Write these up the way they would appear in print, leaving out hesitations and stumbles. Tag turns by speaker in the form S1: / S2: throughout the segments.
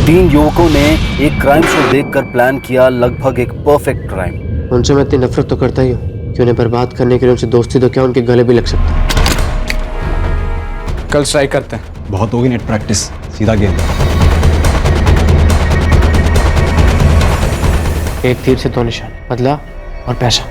S1: तीन युवकों ने एक क्राइम शो देखकर प्लान किया लगभग एक परफेक्ट क्राइम।
S2: उनसे मैं इतनी नफरत तो करता ही हूँ कि उन्हें बर्बाद करने के लिए उनसे दोस्ती तो क्या उनके गले भी लग सकता है।
S3: कल स्ट्राइक करते हैं।
S4: बहुत होगी नेट प्रैक्टिस, सीधा गेंद।
S2: एक तीर से दो निशान, बदला और पैसा।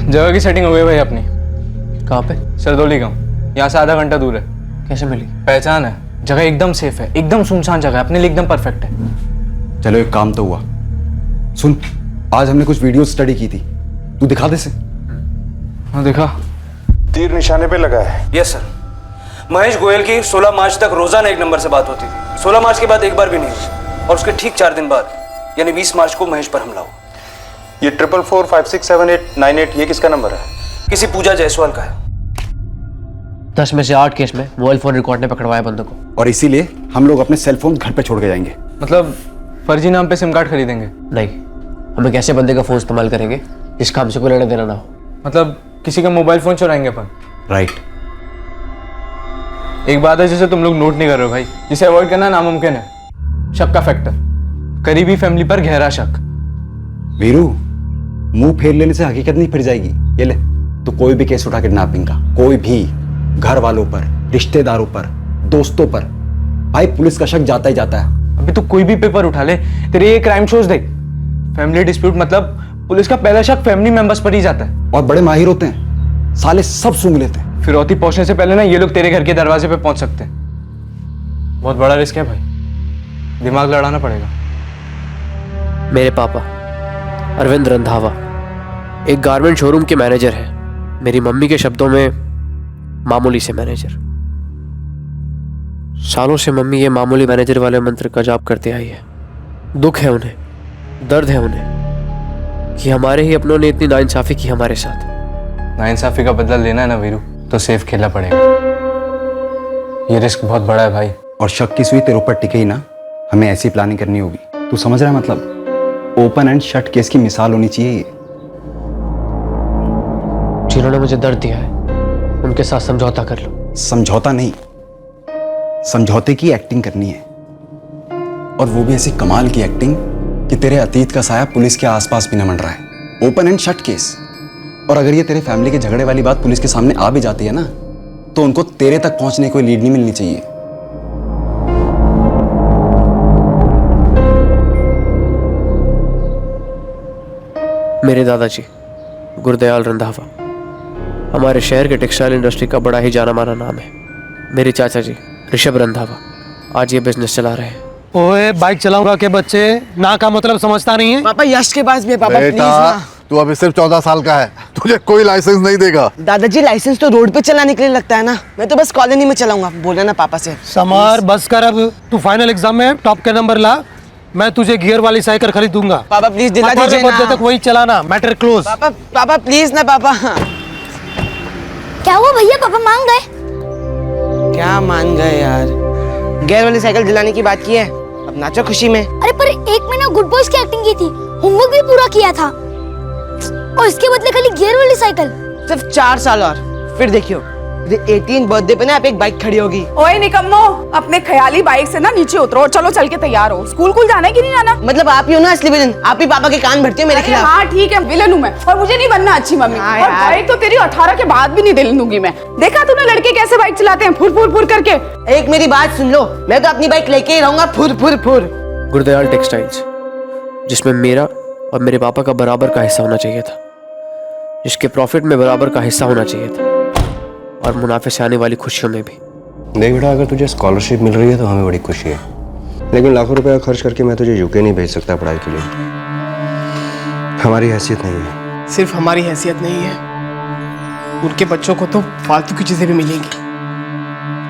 S3: जगह की सेटिंग हो गई भाई अपनी।
S2: कहाँ पे?
S3: सरदौली गाँव, यहाँ से आधा घंटा दूर है।
S2: कैसे मिली?
S3: पहचान है, जगह एकदम सेफ है, एकदम सुनसान जगह है, अपने लिए एकदम परफेक्ट है।
S4: चलो एक काम तो हुआ। सुन, आज हमने कुछ वीडियो स्टडी की थी, तू दिखा दे से।
S3: हाँ दिखा।
S5: तीर निशाने पे लगा है।
S1: Yes sir. महेश गोयल की 16 मार्च तक रोजाना एक नंबर से बात होती थी। 16 मार्च के बाद एक बार भी नहीं हुई और उसके ठीक 4 दिन बाद यानी 20 मार्च को महेश पर हमला हुआ।
S5: ये 44456789 ये किसका नंबर है?
S1: किसी पूजा जायसवाल का है।
S2: 10 में से 8 केस में मोबाइल फोन रिकॉर्ड ने पकड़वाया बंदों को।
S4: और इसीलिए हम लोग अपने सेल फोन घर पे छोड़ के जाएंगे।
S3: मतलब फर्जी नाम पे सिम कार्ड खरीदेंगे?
S2: नहीं, हम एक ऐसे बंदे का फोन इस्तेमाल करेंगे जिसका हमसे कोई लेना देना ना हो।
S3: मतलब किसी का मोबाइल फोन चुराएंगे अपन?
S4: राइट।
S3: एक बात है जिसे तुम लोग नोट नहीं कर रहे हो भाई, जिसे अवॉइड करना नामुमकिन है। शक का फैक्टर, करीबी फैमिली पर गहरा शक।
S4: वीरू, मुंह फेर लेने से हकीकत नहीं फिर जाएगी। ये ले, तो कोई भी केस उठा किडनैपिंग का, कोई भी, घर वालों पर, रिश्तेदारों पर, दोस्तों पर, भाई पुलिस का शक जाता ही जाता है।
S3: अभी तो कोई भी पेपर उठा ले, तेरे ये क्राइम शोज देख, फैमिली डिस्प्यूट मतलब पुलिस का पहला शक फैमिली मेंबर्स पर ही जाता है।
S4: और बड़े माहिर होते हैं, साले सब सूंघ लेते हैं।
S3: फिरौती पहुंचने से पहले ना ये लोग तेरे घर के दरवाजे पे पहुंच सकते हैं। बहुत बड़ा रिस्क है भाई, दिमाग लड़ाना पड़ेगा।
S2: मेरे पापा अरविंद रंधावा एक गारमेंट शोरूम के मैनेजर हैं। मेरी मम्मी के शब्दों में मामूली से मैनेजर। सालों से मम्मी ये मामूली मैनेजर वाले मंत्र का जाप करते आई है। दुख है उन्हें, दर्द है उन्हें कि हमारे ही अपनों ने इतनी नाइंसाफी की हमारे साथ।
S3: नाइंसाफी का बदला लेना है ना वीरू, तो सेफ खेलना पड़ेगा। ये रिस्क बहुत बड़ा है भाई।
S4: और शक की सुई तेरे ऊपर टिके ही ना, हमें ऐसी प्लानिंग करनी होगी। तू समझ रहा है? मतलब ओपन एंड शट केस की मिसाल होनी चाहिए ये।
S2: जिन्होंने मुझे दर्द दिया है उनके साथ समझौता कर लो।
S4: समझौता नहीं, समझौते की एक्टिंग करनी है, और वो भी ऐसी कमाल की एक्टिंग कि तेरे अतीत का साया पुलिस के आसपास भी न मंड रहा है। Open and shut case. और अगर ये तेरे फैमिली के झगड़े वाली बात पुलिस के सामने आ भी जाती है ना, तो उनको तेरे तक पहुंचने की कोई लीड नहीं मिलनी चाहिए।
S2: मेरे दादाजी गुरदयाल रंधावा हमारे शहर के टेक्सटाइल इंडस्ट्री का बड़ा ही जाना माना नाम है। मेरे चाचा जी ऋषभ रंधावा आज ये बिजनेस चला रहे हैं।
S6: ओए बाइक चलाऊंगा के बच्चे ना का मतलब समझता नहीं है।
S7: पापा यश के पास भी है। पापा प्लीज ना।
S5: तू अभी सिर्फ 14 साल का है, तुझे कोई लाइसेंस नहीं देगा।
S7: दादाजी लाइसेंस तो रोड पे चलाने के लिए लगता है ना, मैं तो बस कॉलोनी में चलाऊंगा। बोले ना पापा से।
S6: समर बस कर अब, तू फाइनल एग्जाम में टॉप के नंबर ला, मैं तुझे गियर वाली साइकिल खरीदूंगा।
S7: पापा प्लीज दिला दीजिए ना।
S6: तक वही चलाना, मैटर क्लोज।
S7: पापा पापा प्लीज ना पापा।
S8: क्या हुआ भैया, पापा मान गए?
S7: क्या मान गए यार? गियर वाली साइकिल दिलाने की बात की है, अब नाचो खुशी में।
S8: अरे पर एक महीना गुड बॉयज की एक्टिंग की थी, होमवर्क भी पूरा किया था और इसके बदले खाली गियर वाली साइकिल।
S7: सिर्फ 4 साल और फिर देखियो 18 बर्थडे पे ना आप एक बाइक खड़ी होगी।
S9: ओए निकम्मो, अपने ख्याली बाइक से ना नीचे उतरो और चलो चल के तैयार हो। स्कूल जाना है कि नहीं जाना?
S7: मतलब आप ही हो ना असली विलन, आप ही पापा के कान भरती हो मेरे
S9: अरे
S7: खिलाफ।
S9: हाँ ठीक है, विलन हूँ मैं और मुझे नहीं बनना अच्छी मम्मी।
S7: हाँ
S9: और
S7: यार।
S9: बाइक तो तेरी 18 के बाद भी नहीं दिल दूंगी मैं। देखा तूने लड़के कैसे बाइक चलाते हैं, फुर फुर फुर करके।
S7: एक मेरी बात सुन लो, मैं तो अपनी बाइक लेके ही रहूंगा, फुर फुर फुर।
S2: गुरदयाल टेक्सटाइल्स, जिसमें मेरा और मेरे पापा का बराबर का हिस्सा होना चाहिए था, जिसके प्रॉफिट में बराबर का हिस्सा होना चाहिए था, और मुनाफे से आने वाली खुशियों में भी।
S10: देख बेटा, अगर तुझे स्कॉलरशिप मिल रही है तो हमें बड़ी खुशी है, लेकिन लाखों रुपया खर्च करके मैं तुझे यूके नहीं भेज सकता पढ़ाई के लिए। हमारी हैसियत नहीं है।
S11: सिर्फ हमारी हैसियत नहीं है, उनके बच्चों को तो फालतू की चीजें भी मिलेंगी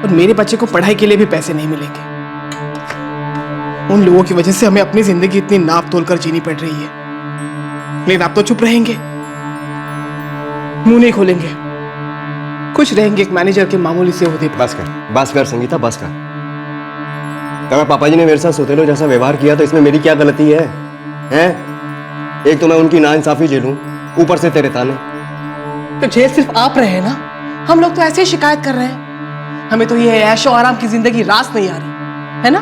S11: और मेरे बच्चे को पढ़ाई के लिए भी पैसे नहीं मिलेंगे। उन लोगों की वजह से हमें अपनी जिंदगी इतनी नाप तोल कर जीनी पड़ रही है, लेकिन आप तो चुप रहेंगे, मुंह नहीं खोलेंगे, खुश रहेंगे एक मैनेजर के मामूली से ओहदे पर।
S10: बस कर संगीता, बस कर। अगर पापा जी ने मेरे साथ सोतेलो जैसा व्यवहार किया तो इसमें मेरी क्या गलती है? हैं? एक तो मैं उनकी नाइंसाफी झेलूं, ऊपर से तेरे ताने।
S11: तो जेल सिर्फ आप रहे हैं ना, हम लोग तो ऐसे ही शिकायत कर रहे हैं। हमें तो ये ऐशो आराम की जिंदगी रास नहीं आ रही है ना।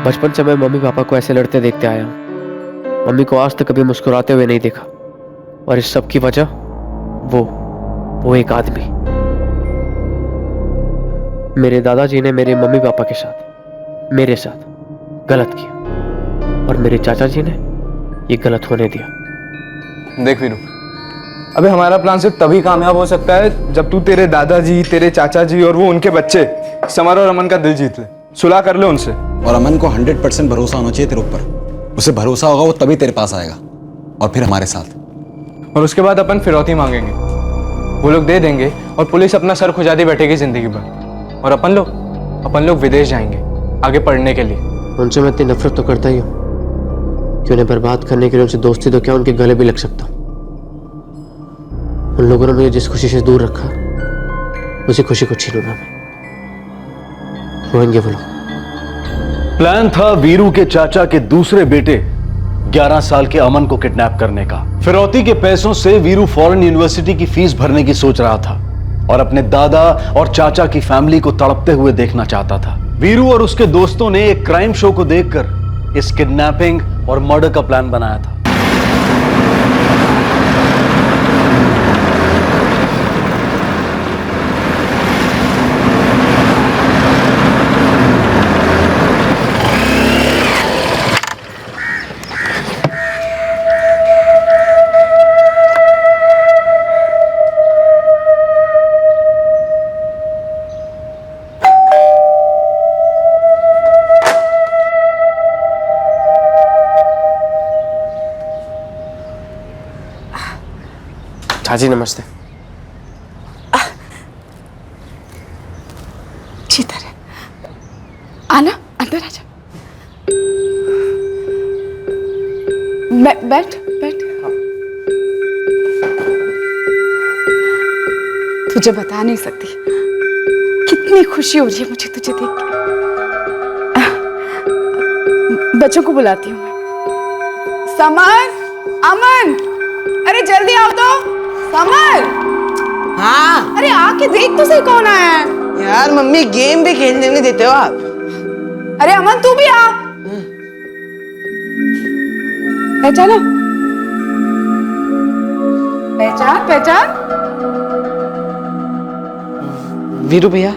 S2: बचपन से मैं मम्मी पापा को ऐसे लड़ते देखते आया हूँ। मम्मी को आज तक कभी मुस्कुराते हुए नहीं देखा, और इस सब की वजह वो एक आदमी। मेरे दादाजी ने मेरे मम्मी पापा के साथ, मेरे साथ गलत किया, और मेरे चाचा जी ने ये गलत होने दिया।
S3: देख वीरू, अबे हमारा प्लान सिर्फ तभी कामयाब हो सकता है जब तू तेरे दादाजी, तेरे चाचा जी और वो उनके बच्चे समर और अमन का दिल जीत ले, सुलह कर ले उनसे।
S4: और अमन को 100% भरोसा होना चाहिए तेरे ऊपर। उसे भरोसा होगा वो तभी तेरे पास आएगा, और फिर हमारे साथ।
S3: और उसके बाद अपन फिरौती मांगेंगे, वो लोग दे देंगे और पुलिस अपना सर खुजाती बैठेगी जिंदगी भर। और अपन लोग विदेश जाएंगे आगे पढ़ने के लिए।
S2: उनसे मैं इतनी नफरत तो करता ही हूँ कि उन्हें बर्बाद करने के लिए उनसे दोस्ती तो क्या उनके गले भी लग सकता हूँ। उन लोगों ने मुझे जिस खुशी से दूर रखा, उसी खुशी को छीनूंगा मैं। रोएंगे वो लोग।
S12: प्लान था वीरू के चाचा के दूसरे बेटे 11 साल के अमन को किडनैप करने का। फिरौती के पैसों से वीरू फॉरेन यूनिवर्सिटी की फीस भरने की सोच रहा था और अपने दादा और चाचा की फैमिली को तड़पते हुए देखना चाहता था। वीरू और उसके दोस्तों ने एक क्राइम शो को देखकर इस किडनैपिंग और मर्डर का प्लान बनाया था।
S2: चाची नमस्ते।
S9: चितर आना, अंदर आजा। बैठ बैठ। तुझे बता नहीं सकती कितनी खुशी हो रही है मुझे तुझे देख के। बच्चों को बुलाती हूँ मैं। समर, अमन, अरे जल्दी आओ तो। समर,
S7: हाँ
S9: अरे आके देख तो सही कौन आया है।
S7: यार मम्मी गेम भी खेलने नहीं देते हो आप।
S9: अरे अमन तू भी आ। पहचाना? पहचान पहचान।
S7: वीरू भैया।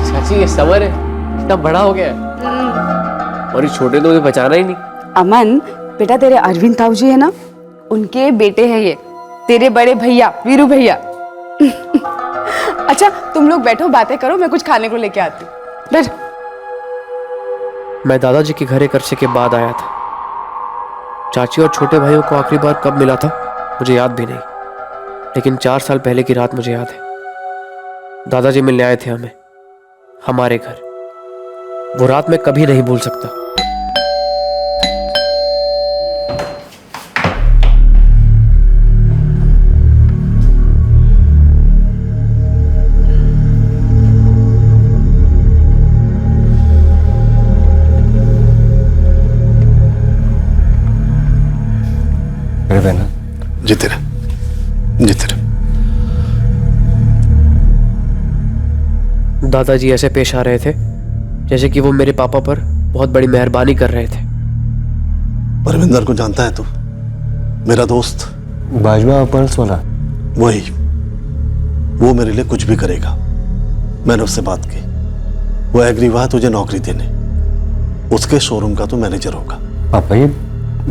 S2: चाची ये समर है, इतना बड़ा हो गया है, और ये छोटे तो मुझे पहचाना ही नहीं।
S9: अमन बेटा, तेरे अरविंद ताऊ जी है ना, उनके बेटे हैं ये, तेरे बड़े भैया वीरू भैया। अच्छा तुम लोग बैठो, बातें करो, मैं कुछ खाने को लेके आती हूँ। बैठ।
S2: मैं दादाजी के घर एक अरसे के बाद आया था। चाची और छोटे भाइयों को आखिरी बार कब मिला था मुझे याद भी नहीं, लेकिन 4 साल पहले की रात मुझे याद है। दादाजी मिलने आए थे हमें, हमारे घर। वो रात मैं कभी नहीं भूल सकता।
S13: जीते रहे, जीते रहे।
S2: दादाजी ऐसे पेश आ रहे थे जैसे कि वो मेरे पापा पर बहुत बड़ी मेहरबानी कर रहे थे।
S13: परविंदर को जानता है तू? मेरा दोस्त
S10: बाजवा अपल्स वाला।
S13: वही, वो मेरे लिए कुछ भी करेगा। मैंने उससे बात की, वो एग्री हुआ तुझे नौकरी देने। उसके शोरूम का तू मैनेजर होगा।
S10: पापा जी,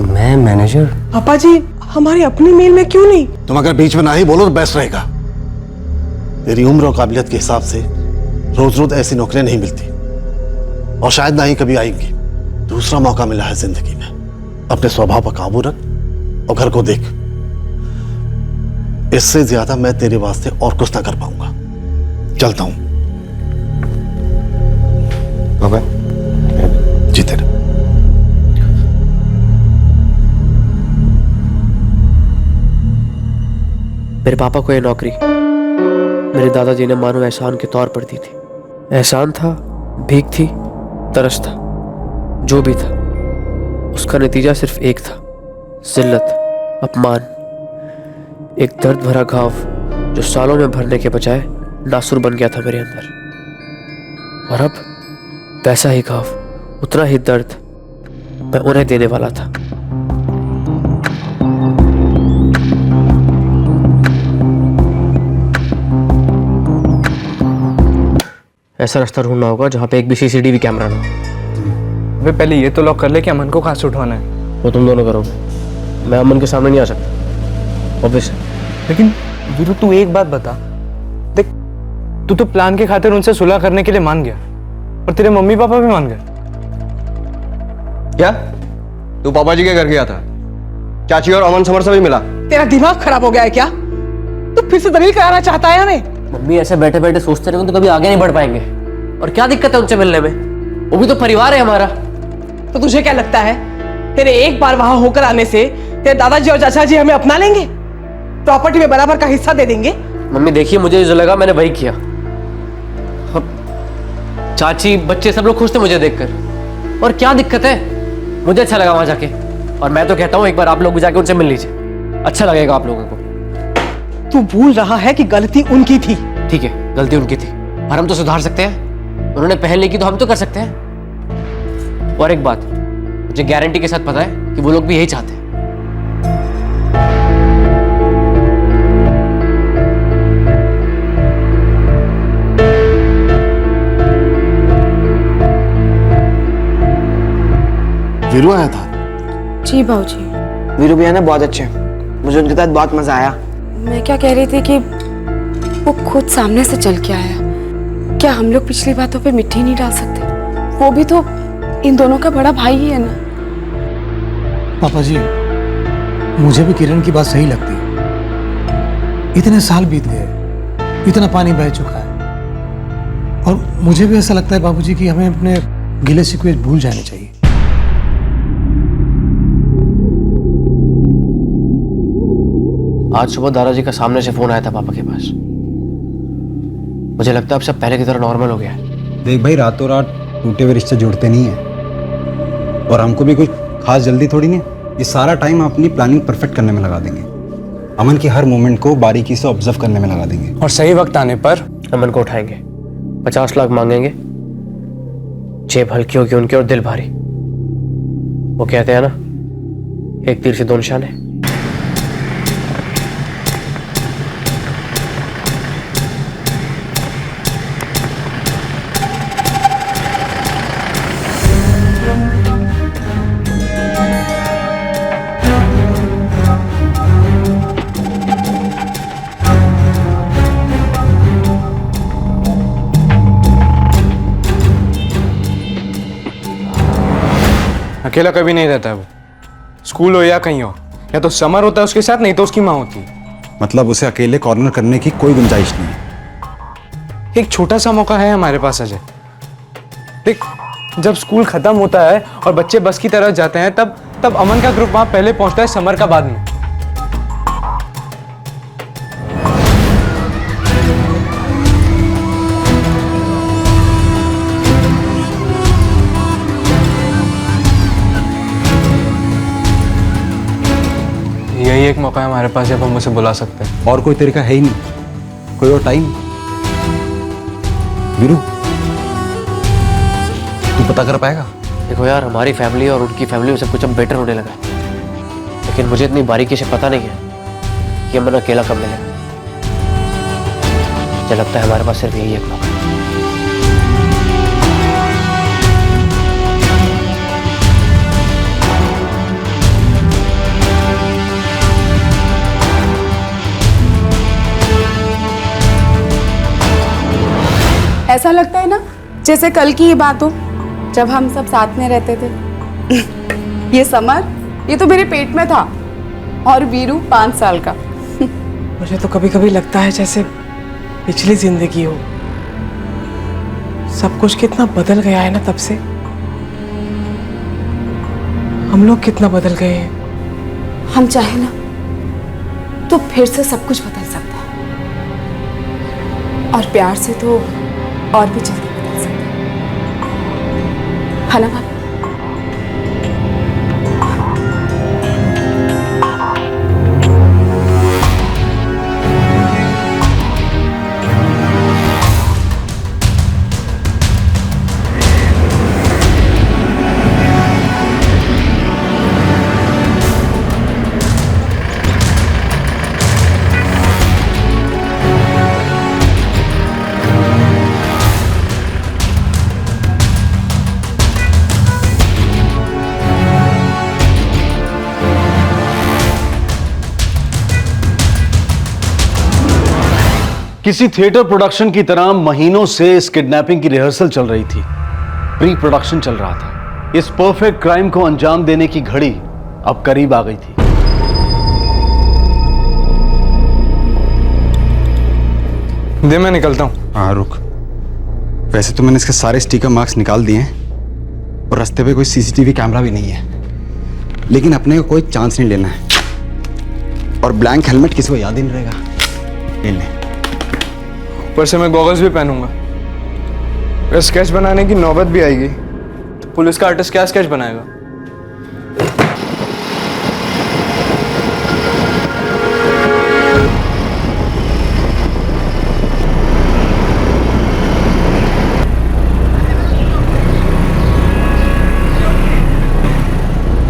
S10: मैं मैनेजर?
S11: पापा जी, हमारी अपनी मेल में क्यों नहीं?
S13: तुम अगर बीच में ना ही बोलो तो बेस्ट रहेगा। तेरी उम्र और काबिलियत के हिसाब से रोज रोज ऐसी नौकरियां नहीं मिलती, और शायद ना ही कभी आएंगी। दूसरा मौका मिला है जिंदगी में। अपने स्वभाव पर काबू रख और घर को देख। इससे ज्यादा मैं तेरे वास्ते और कुछ ना कर पाऊंगा। चलता हूं।
S10: पापा
S13: जीते रहे।
S2: मेरे पापा को यह नौकरी मेरे दादाजी ने मानो एहसान के तौर पर दी थी। एहसान था, भीख थी, तरस था, जो भी था उसका नतीजा सिर्फ एक था, जिल्लत, अपमान। एक दर्द भरा घाव जो सालों में भरने के बजाय नासुर बन गया था मेरे अंदर। और अब वैसा ही घाव, उतना ही दर्द मैं उन्हें देने वाला था। ऐसा रास्ता ढूंढना होगा जहां पे एक भी सीसीटीवी कैमरा ना हो।
S3: वे पहले ये तो लॉक कर ले कि अमन को कहाँ से उठवाना है।
S2: वो तुम दोनों करोगे, मैं अमन के सामने नहीं आ सकता, ऑब्वियस है।
S3: लेकिन वीरू, तू एक बात बता, देख तू तो प्लान के खातिर उनसे सुलह करने के लिए मान गया, और तेरे मम्मी पापा भी मान गए।
S10: क्या तू पापा जी के घर गया था? चाची और अमन समर से भी मिला?
S11: तेरा दिमाग खराब हो गया है क्या? तू फिर से दलील कराना चाहता है हमें?
S2: मम्मी ऐसे बैठे बैठे सोचते रहेंगे तो कभी आगे नहीं बढ़ पाएंगे। और क्या दिक्कत है उनसे मिलने में? वो भी तो परिवार है हमारा।
S11: तो तुझे क्या लगता है तेरे एक बार वहां होकर आने से तेरे दादाजी और चाचा जी हमें अपना लेंगे, प्रॉपर्टी में बराबर का हिस्सा दे देंगे?
S2: मम्मी देखिए, मुझे जो लगा मैंने वही किया। चाची, बच्चे सब लोग खुश थे मुझे देखकर। और क्या दिक्कत है? मुझे अच्छा लगा वहां जाके, और मैं तो कहता हूँ एक बार आप लोग भी जाके उनसे मिल लीजिए, अच्छा लगेगा आप लोगों को।
S11: तू भूल रहा है कि गलती उनकी थी।
S2: ठीक है, गलती उनकी थी, पर हम तो सुधार सकते हैं। उन्होंने पहले की तो हम तो कर सकते हैं। और एक बात मुझे गारंटी के साथ पता है कि वो लोग भी यही चाहते हैं।
S13: वीरू आया था?
S9: जी बाबूजी।
S7: वीरू भैया ना बहुत अच्छे हैं, मुझे उनके साथ बहुत मजा आया।
S9: मैं क्या कह रही थी कि वो खुद सामने से चल के आया। क्या हम लोग पिछली बातों पे मिट्टी नहीं डाल सकते? वो भी तो इन दोनों का बड़ा भाई ही है ना।
S6: पापा जी, मुझे भी किरण की बात सही लगती है। इतने साल बीत गए, इतना पानी बह चुका है, और मुझे भी ऐसा लगता है बाबूजी कि हमें अपने गिले शिकवे भूल जाने चाहिए।
S2: आज सुबह दादाजी का सामने से फोन आया था पापा के पास। मुझे लगता है अब सब पहले की तरह नॉर्मल हो गया है।
S4: देख भाई, रातों रात टूटे हुए रिश्ते जुड़ते नहीं है, और हमको भी कोई खास जल्दी थोड़ी नहीं। ये सारा टाइम हम अपनी प्लानिंग परफेक्ट करने में लगा देंगे। अमन की हर मूवमेंट को बारीकी से ऑब्जर्व करने में लगा देंगे,
S3: और सही वक्त आने पर
S2: अमन को उठाएंगे, 50 लाख मांगेंगे, जेब हल्की होगी उनकी और दिल भारी। वो कहते हैं ना, एक तीर से दो निशाने।
S3: अकेला कभी नहीं रहता है वो, स्कूल हो या कहीं हो, या तो समर होता है उसके साथ, नहीं तो उसकी माँ होती है।
S4: मतलब उसे अकेले कॉर्नर करने की कोई गुंजाइश नहीं है।
S3: एक छोटा सा मौका है हमारे पास अजय। देख, जब स्कूल खत्म होता है और बच्चे बस की तरफ जाते हैं, तब अमन का ग्रुप वहां पहले पहुंचता है, समर का बाद में। यही यही एक मौका है हमारे पास जब हम उसे बुला सकते हैं।
S4: और कोई तरीका है ही नहीं, कोई और टाइम। वीरू, तू पता कर पाएगा?
S2: देखो यार, हमारी फैमिली और उनकी फैमिली में सब कुछ अब बेटर होने लगा है, लेकिन मुझे इतनी बारीकी से पता नहीं है कि अमन अकेला कब मिलेगा। मुझे लगता है हमारे पास सिर्फ यही एक मौका है।
S9: ऐसा लगता है ना जैसे कल की ये बात हो, जब हम सब साथ में रहते थे। ये समर, ये तो मेरे पेट में था, और वीरू 5 साल का।
S11: मुझे तो कभी कभी लगता है जैसे पिछली जिंदगी हो। सब कुछ कितना बदल गया है ना तब से। हम लोग कितना बदल गए हैं।
S9: हम चाहे ना तो फिर से सब कुछ बदल सकता है, और प्यार से तो और भी जल्दी बदल सकता है ना भाभी?
S12: किसी थिएटर प्रोडक्शन की तरह महीनों से इस किडनैपिंग की रिहर्सल चल रही थी, प्री प्रोडक्शन चल रहा था। इस परफेक्ट क्राइम को अंजाम देने की घड़ी अब करीब आ गई थी।
S3: दे, मैं निकलता हूँ।
S4: हाँ रुक, वैसे तो मैंने इसके सारे स्टिकर मार्क्स निकाल दिए हैं और रास्ते पे कोई सीसीटीवी कैमरा भी नहीं है, लेकिन अपने को कोई चांस नहीं लेना है। और ब्लैंक हेलमेट किसी को याद ही नहीं रहेगा। ले ले।
S3: ऊपर से मैं गॉगल्स भी पहनूंगा। अगर स्केच बनाने की नौबत भी आएगी तो पुलिस का आर्टिस्ट क्या स्केच बनाएगा?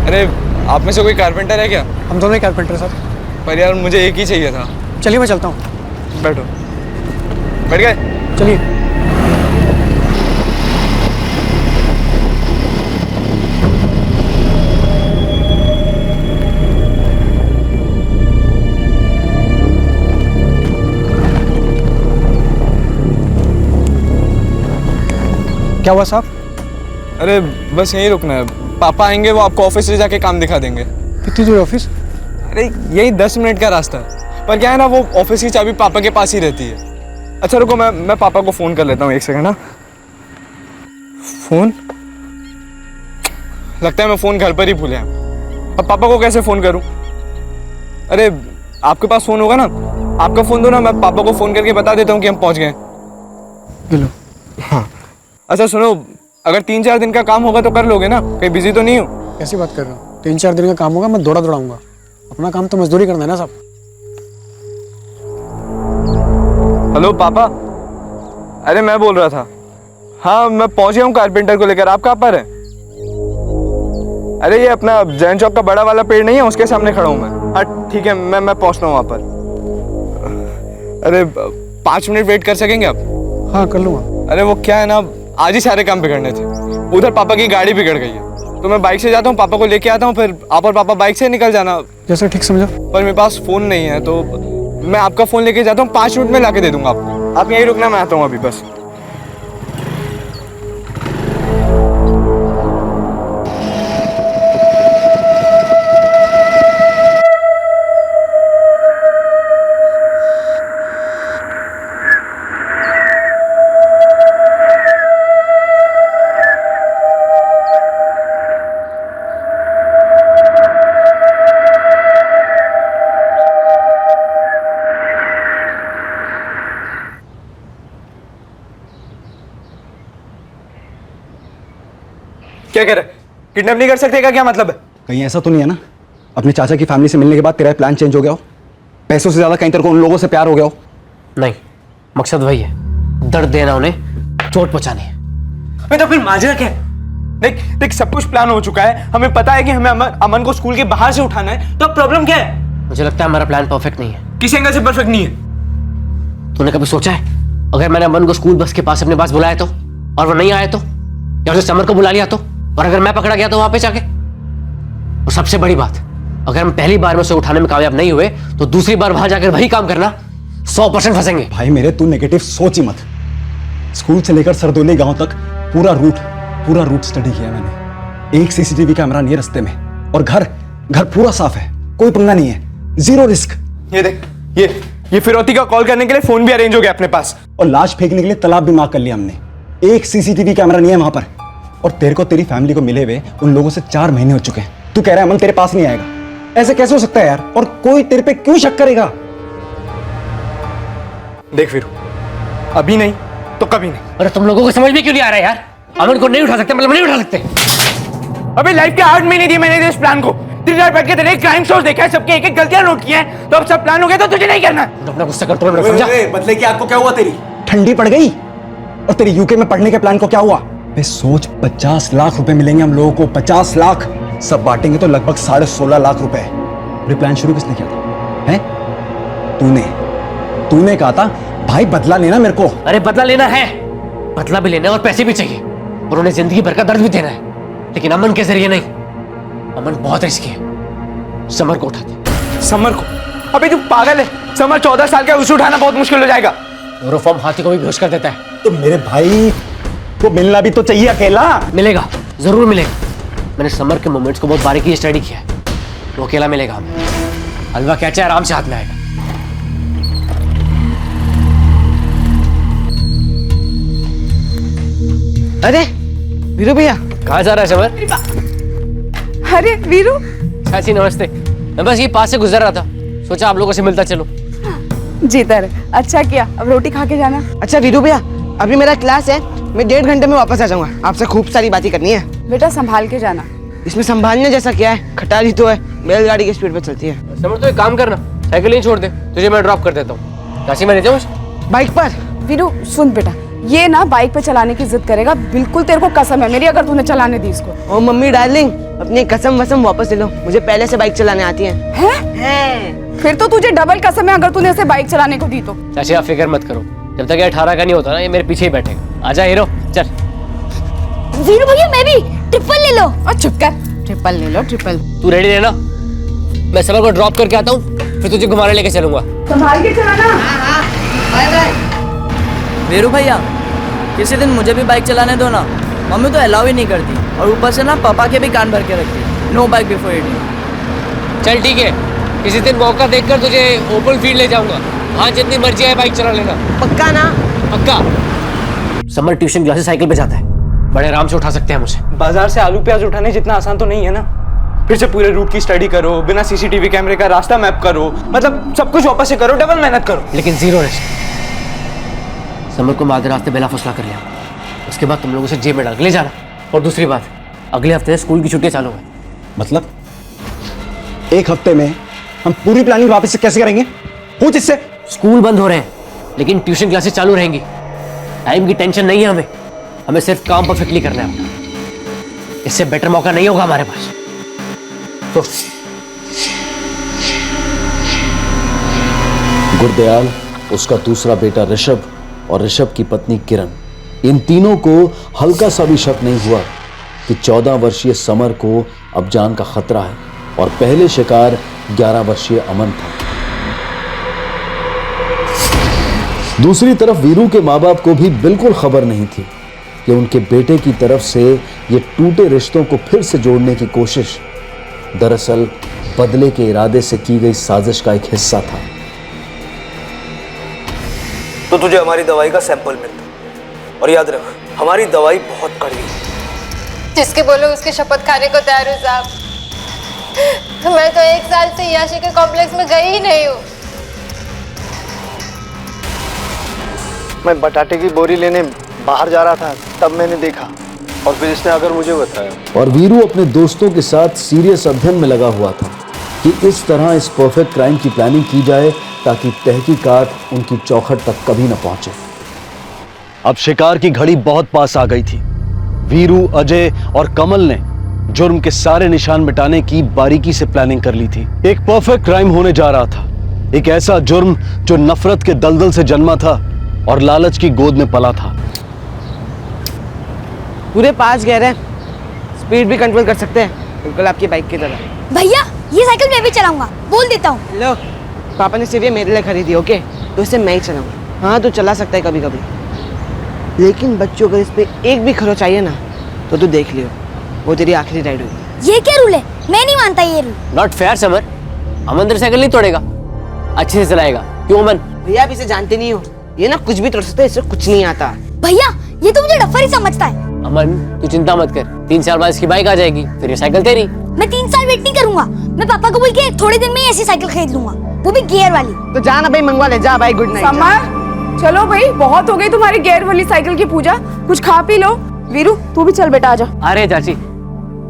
S3: अरे, आप में से कोई कारपेंटर है क्या?
S6: हम दोनों ही कारपेंटर साहब।
S3: पर यार मुझे एक ही चाहिए था।
S6: चलिए मैं चलता हूँ।
S3: बैठो। बैठ गए?
S6: चलिए। क्या हुआ साहब?
S3: अरे बस यहीं रुकना है, पापा आएंगे, वो आपको ऑफिस ले जाके काम दिखा देंगे।
S6: कितनी दूर ऑफिस?
S3: अरे यही 10 मिनट का रास्ता है, पर क्या है ना, वो ऑफिस की चाबी पापा के पास ही रहती है। अच्छा रुको, मैं पापा को फोन कर लेता हूँ, 1 सेकंड। ना फोन, लगता है मैं फोन घर पर ही भूल आया। अब पापा को कैसे फोन करूँ? अरे आपके पास फोन होगा ना, आपका फोन दो ना, मैं पापा को फोन करके बता देता हूँ कि हम पहुँच गए।
S6: लो।
S3: हाँ अच्छा सुनो, अगर 3-4 दिन का काम होगा तो कर लोगे ना? कहीं बिजी तो नहीं हो?
S6: कैसी बात कर रहे हो? 3-4 दिन का काम होगा, मैं दौड़ाऊंगा। अपना काम तो मजदूरी करना है ना साहब।
S3: हेलो पापा, अरे मैं बोल रहा था, हाँ मैं पहुंच गया हूँ कारपेंटर को लेकर। आप कहाँ पर हैं? अरे ये अपना जैन चौक का बड़ा वाला पेड़ नहीं है, उसके सामने खड़ा हूँ मैं। हाँ ठीक है, मैं पहुंचता हूँ वहाँ पर। अरे 5 मिनट वेट कर सकेंगे आप?
S6: हाँ कर लूँगा।
S3: अरे वो क्या है ना, आज ही सारे काम बिगड़ने थे। उधर पापा की गाड़ी बिगड़ गई है, तो मैं बाइक से जाता हूँ, पापा को लेके आता हूँ, फिर आप और पापा बाइक से निकल जाना।
S6: जैसा ठीक समझो।
S3: पर मेरे पास फोन नहीं है, तो मैं आपका फोन लेके जाता हूँ, 5 मिनट में लाके दे दूंगा आपको। आप यहीं रुकना, मैं आता हूँ अभी बस। क्या कह रहे? किडनैप नहीं कर सकते का क्या मतलब है?
S4: कहीं ऐसा तो नहीं है ना अपने चाचा की फैमिली से मिलने के बाद तेरा प्लान चेंज हो गया हो? पैसों से ज्यादा कहीं तेरे को उन लोगों से प्यार हो गया हो?
S2: नहीं, मकसद वही है, दर्द देना, उन्हें चोट पहुंचानी है।
S3: मैं तो फिर माजरा क्या है? देख देख, सब कुछ प्लान हो चुका है, हमें पता है कि हमें अमन को स्कूल के बाहर से उठाना है, तो अब प्रॉब्लम क्या है?
S2: मुझे लगता है हमारा प्लान परफेक्ट नहीं है।
S3: किस एंगल से परफेक्ट नहीं है?
S2: तूने कभी सोचा है अगर मैंने अमन को स्कूल बस के पास अपने पास बुलाया तो, और वो नहीं आया तो, या उसे समर को बुला लिया तो, और अगर मैं पकड़ा गया तो वहां पे जाके? और सबसे बड़ी बात, अगर हम पहली बार में उसे उठाने में कामयाब नहीं हुए तो दूसरी बार वहां जाकर वही काम करना, 100% फंसेंगे।
S4: भाई मेरे, तू नेगेटिव सोच ही मत। स्कूल से लेकर सरदोली गांव तक पूरा रूट स्टडी किया मैंने। एक सीसीटीवी कैमरा नहीं है रास्ते में, और घर पूरा साफ है, कोई पंगा नहीं है, जीरो रिस्क।
S3: ये देख, ये फिरौती का कॉल करने के लिए फोन भी अरेंज हो गया अपने पास,
S4: और लाश फेंकने के लिए तालाब भी मार्क कर लिया हमने। एक सीसीटीवी कैमरा नहीं है वहां पर, और तेरे को तेरी फैमिली को मिले हुए उन लोगों से 4 महीने हो चुके हैं। तू कह रहा है अमन तेरे पास नहीं आएगा? ऐसे कैसे हो सकता है यार? और कोई तेरे पे क्यों शक करेगा?
S3: देख वीरू, अभी नहीं तो कभी नहीं।
S2: अरे तुम लोगों को समझ में क्यों नहीं आ रहा है यार? अमन को नहीं उठा सकते, मतलब नहीं उठा सकते।
S3: अबे लाइफ के 8 महीने दिए मैंने इस प्लान को, दिन रात बैठ के तेरे क्राइम शोज देखा है, सबके एक गलतियां नोट की हैं, तो अब सब प्लान हो गया तो तुझे नहीं करना।
S2: अपना गुस्सा कंट्रोल में रख, समझा?
S4: बदले की आग को क्या हुआ? तेरी ठंडी पड़ गई? और तेरी यूके में पढ़ने के प्लान को क्या हुआ? बे सोच, 50 लाख रुपए मिलेंगे हम लोगों को, 50 लाख। सब बांटेंगे तो लगभग 16.5 लाख रुपए। ये प्लान शुरू किसने किया था? हैं? तूने कहा था भाई बदला लेना मेरे को।
S2: अरे बदला लेना है, बदला भी लेना है और पैसे भी चाहिए, और उन्हें जिंदगी भर का दर्द भी देना है, लेकिन अमन के जरिए नहीं। अमन बहुत रिस्की है, समर को उठाते।
S3: समर को? अबे तू पागल है, समर 14 साल का, उसे उठाना बहुत मुश्किल हो जाएगा।
S2: यूरोफॉर्म हाथी को भी बेहोश कर देता है।
S4: तो मेरे भाई को मिलना भी तो चाहिए अकेला।
S2: मिलेगा, जरूर मिलेगा। मैंने समर के मोमेंट्स को बहुत बारीकी से स्टडी किया है, वो अकेला मिलेगा हमें। हलवा क्या चाहे आराम से हाथ में आएगा।
S7: अरे वीरू भैया,
S2: कहाँ जा रहा है समर?
S9: अरे वीरू,
S2: चाची नमस्ते। मैं बस ये पास से गुजर रहा था, सोचा आप लोगों से मिलता चलो।
S9: जीतर, अच्छा किया, अब रोटी खा के जाना।
S7: अच्छा वीरू भैया, अभी मेरा क्लास है, मैं 1.5 घंटे में वापस आ जाऊंगा, आपसे खूब सारी बातें करनी है।
S9: बेटा संभाल के जाना।
S7: इसमें संभालने जैसा क्या है, खटारी तो है, बैलगाड़ी की स्पीड पे चलती है।
S2: समर तो एक काम करना, साइकिल नहीं छोड़ दे, तुझे मैं ड्रॉप कर देता हूँ। चाची मैं ले जाऊँ
S7: बाइक पर?
S9: वीरू सुन बेटा, ये ना बाइक पे चलाने की जिद करेगा, बिल्कुल तेरे को कसम है मेरी, अगर तूने चलाने दी इसको।
S7: ओ मम्मी डार्लिंग, अपनी कसम वसम वापस ले लो, मुझे पहले से बाइक चलाने आती है।
S9: हैं? फिर तो तुझे डबल कसम है अगर तूने इसे बाइक चलाने को दी तो।
S2: चाची आप फिक्र मत करो, जब तक ये 18 का नहीं होता ना, ये मेरे पीछे ही बैठेगा। आजा हीरो, चल।
S8: वीरू भैया मैं भी ट्रिपल ले लो।
S9: और चुप कर, ट्रिपल ले लो, ट्रिपल।
S2: तू रेडी रहना, मैं समर को ड्रॉप करके आता हूँ, फिर तुझे घुमाने लेके चलूंगा।
S9: संभाल के चलाना।
S7: Bye bye.
S14: वीरू भैया, किसी दिन मुझे भी बाइक चलाने दो ना, मम्मी तो अलाउ ही नहीं करती, और ऊपर से ना पापा के भी कान भर के रखती, नो बाइक बिफोर 18।
S2: चल ठीक है, किसी दिन मौका देखकर तुझे ओपन फील्ड ले जाऊंगा, वहाँ जितनी मर्जी है बाइक चला लेना।
S7: पक्का ना?
S2: पक्का। समर ट्यूशन क्लासेस साइकिल पे जाता है, बड़े आराम से उठा सकते हैं मुझे।
S3: बाजार से आलू प्याज उठाने जितना आसान तो नहीं है ना। फिर से पूरे रूट की स्टडी करो, बिना सीसीटीवी कैमरे का रास्ता मैप करो, मतलब सब कुछ वापस से करो, डबल मेहनत करो।
S2: लेकिन जीरो रिस्क। समर को आधे रास्ते बेला फुसला कर लिया, उसके बाद तुम लोगों से जेब में डाल के ले जाना। और दूसरी बात, अगले हफ्ते स्कूल की छुट्टियां चालू है।
S4: मतलब एक हफ्ते में हम पूरी प्लानिंग वापस से कैसे करेंगे? हो जिससे
S2: स्कूल बंद हो रहे हैं, लेकिन ट्यूशन क्लासेस चालू रहेंगी। टाइम की टेंशन नहीं है हमें, हमें सिर्फ काम परफेक्टली करना है अपना। इससे बेटर मौका नहीं होगा हमारे पास। तो
S12: गुरदयाल, उसका दूसरा बेटा ऋषभ और ऋषभ की पत्नी किरण, इन तीनों को हल्का सा भी शक नहीं हुआ कि 14 वर्षीय समर को अब जान का खतरा है, और पहले शिकार 11 वर्षीय अमन था। दूसरी तरफ वीरू के माँ बाप को भी बिल्कुल खबर नहीं थी कि उनके बेटे की तरफ से ये टूटे रिश्तों को फिर से जोड़ने की कोशिश दरअसल बदले के इरादे से की गई साजिश का एक हिस्सा था।
S1: तो तुझे हमारी दवाई का सैंपल मिलता, और याद रख हमारी दवाई बहुत कड़वी है।
S15: जिसके बोलो उसके शपथ खाने को तैयार हूँ साहब। मैं तो 1 साल से याशी के कॉम्प्लेक्स में गई ही नहीं हूँ।
S10: मैं बटाटे की बोरी लेने बाहर जा रहा था, तब मैंने देखा, और फिर इसने अगर मुझे बताया।
S12: और वीरू अपने दोस्तों के साथ सीरियस अध्ययन में लगा हुआ था कि इस तरह इस परफेक्ट क्राइम की प्लानिंग की जाए ताकि तहकीकात उनकी चौखट तक कभी न पहुंचे। अब शिकार की घड़ी बहुत पास आ गई थी। वीरू, अजय और कमल ने जुर्म के सारे निशान मिटाने की बारीकी से प्लानिंग कर ली थी। एक परफेक्ट क्राइम होने जा रहा था, एक ऐसा जुर्म जो नफरत के दलदल से जन्मा था और लालच की गोद में पला था।
S7: पूरे 5 गियर हैं, स्पीड भी कंट्रोल कर सकते हैं, बिल्कुल आपकी बाइक की तरह।
S8: भैया ये साइकिल मैं भी चलाऊंगा, बोल देता हूँ।
S7: लो, पापा ने सिर्फ ये मेरे लिए खरीदी, ओके? तो इसे मैं ही चलाऊंगा। हाँ, तू चला सकता है कभी कभी, लेकिन बच्चों को इस पे एक भी खरोच चाहिए ना तो तू देख लियो, वो तेरी आखिरी राइड होगी।
S8: ये क्या रूल है? मैं नहीं मानता ये रूल।
S2: नॉट फेयर समर, अमन तेरी साइकिल नहीं तोड़ेगा, अच्छे से चलाएगा। क्यों अमन?
S7: भैया आप इसे जानते नहीं हो, ये ना कुछ भी तोड़ सकता है, इससे कुछ नहीं आता।
S8: भैया ये तो मुझे डफर ही समझता है।
S2: अमन तू चिंता मत कर, 3 साल बाद इसकी बाइक आ जाएगी, फिर ये साइकिल तेरी।
S8: मैं 3 साल वेट नहीं करूंगा, मैं पापा को बोल के थोड़े दिन में ही ऐसी साइकिल खरीद लूंगा, वो भी गियर वाली।
S7: तो जा ना भाई, मंगवा ले जा भाई। Good night.
S9: समर चलो भाई, बहुत हो गई तुम्हारी गियर वाली साइकिल की पूजा, कुछ खा पी लो। वीरू तू भी चल बेटा, आजा।
S2: अरे चाची,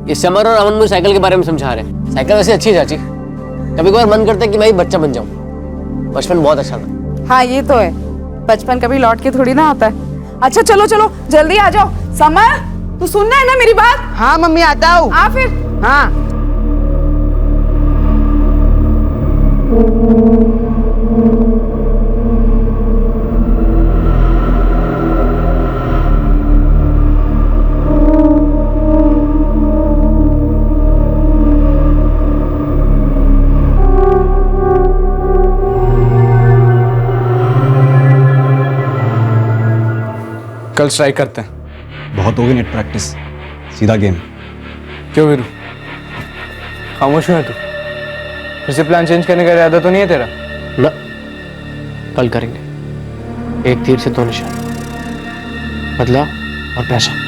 S2: ये समर और अमन मुझे साइकिल के बारे में समझा रहे हैं। साइकिल वैसे अच्छी है चाची, कभी कभार मन करता है कि मैं भी बच्चा बन जाऊं। बचपन बहुत अच्छा था।
S9: हाँ ये तो है, बचपन कभी लौट के थोड़ी ना आता है। अच्छा चलो चलो जल्दी आ जाओ। समर तू सुनना है ना मेरी बात?
S7: हाँ मम्मी आता हूँ।
S9: आ फिर।
S7: हाँ
S3: कल स्ट्राइक करते हैं।
S4: बहुत हो गई नेट प्रैक्टिस, सीधा गेम।
S3: क्यों वीरू, खामोश है तू? फिर से प्लान चेंज करने का इरादा तो नहीं है तेरा?
S2: ना, कल करेंगे। एक तीर से 2 निशान, बदला और पैसा।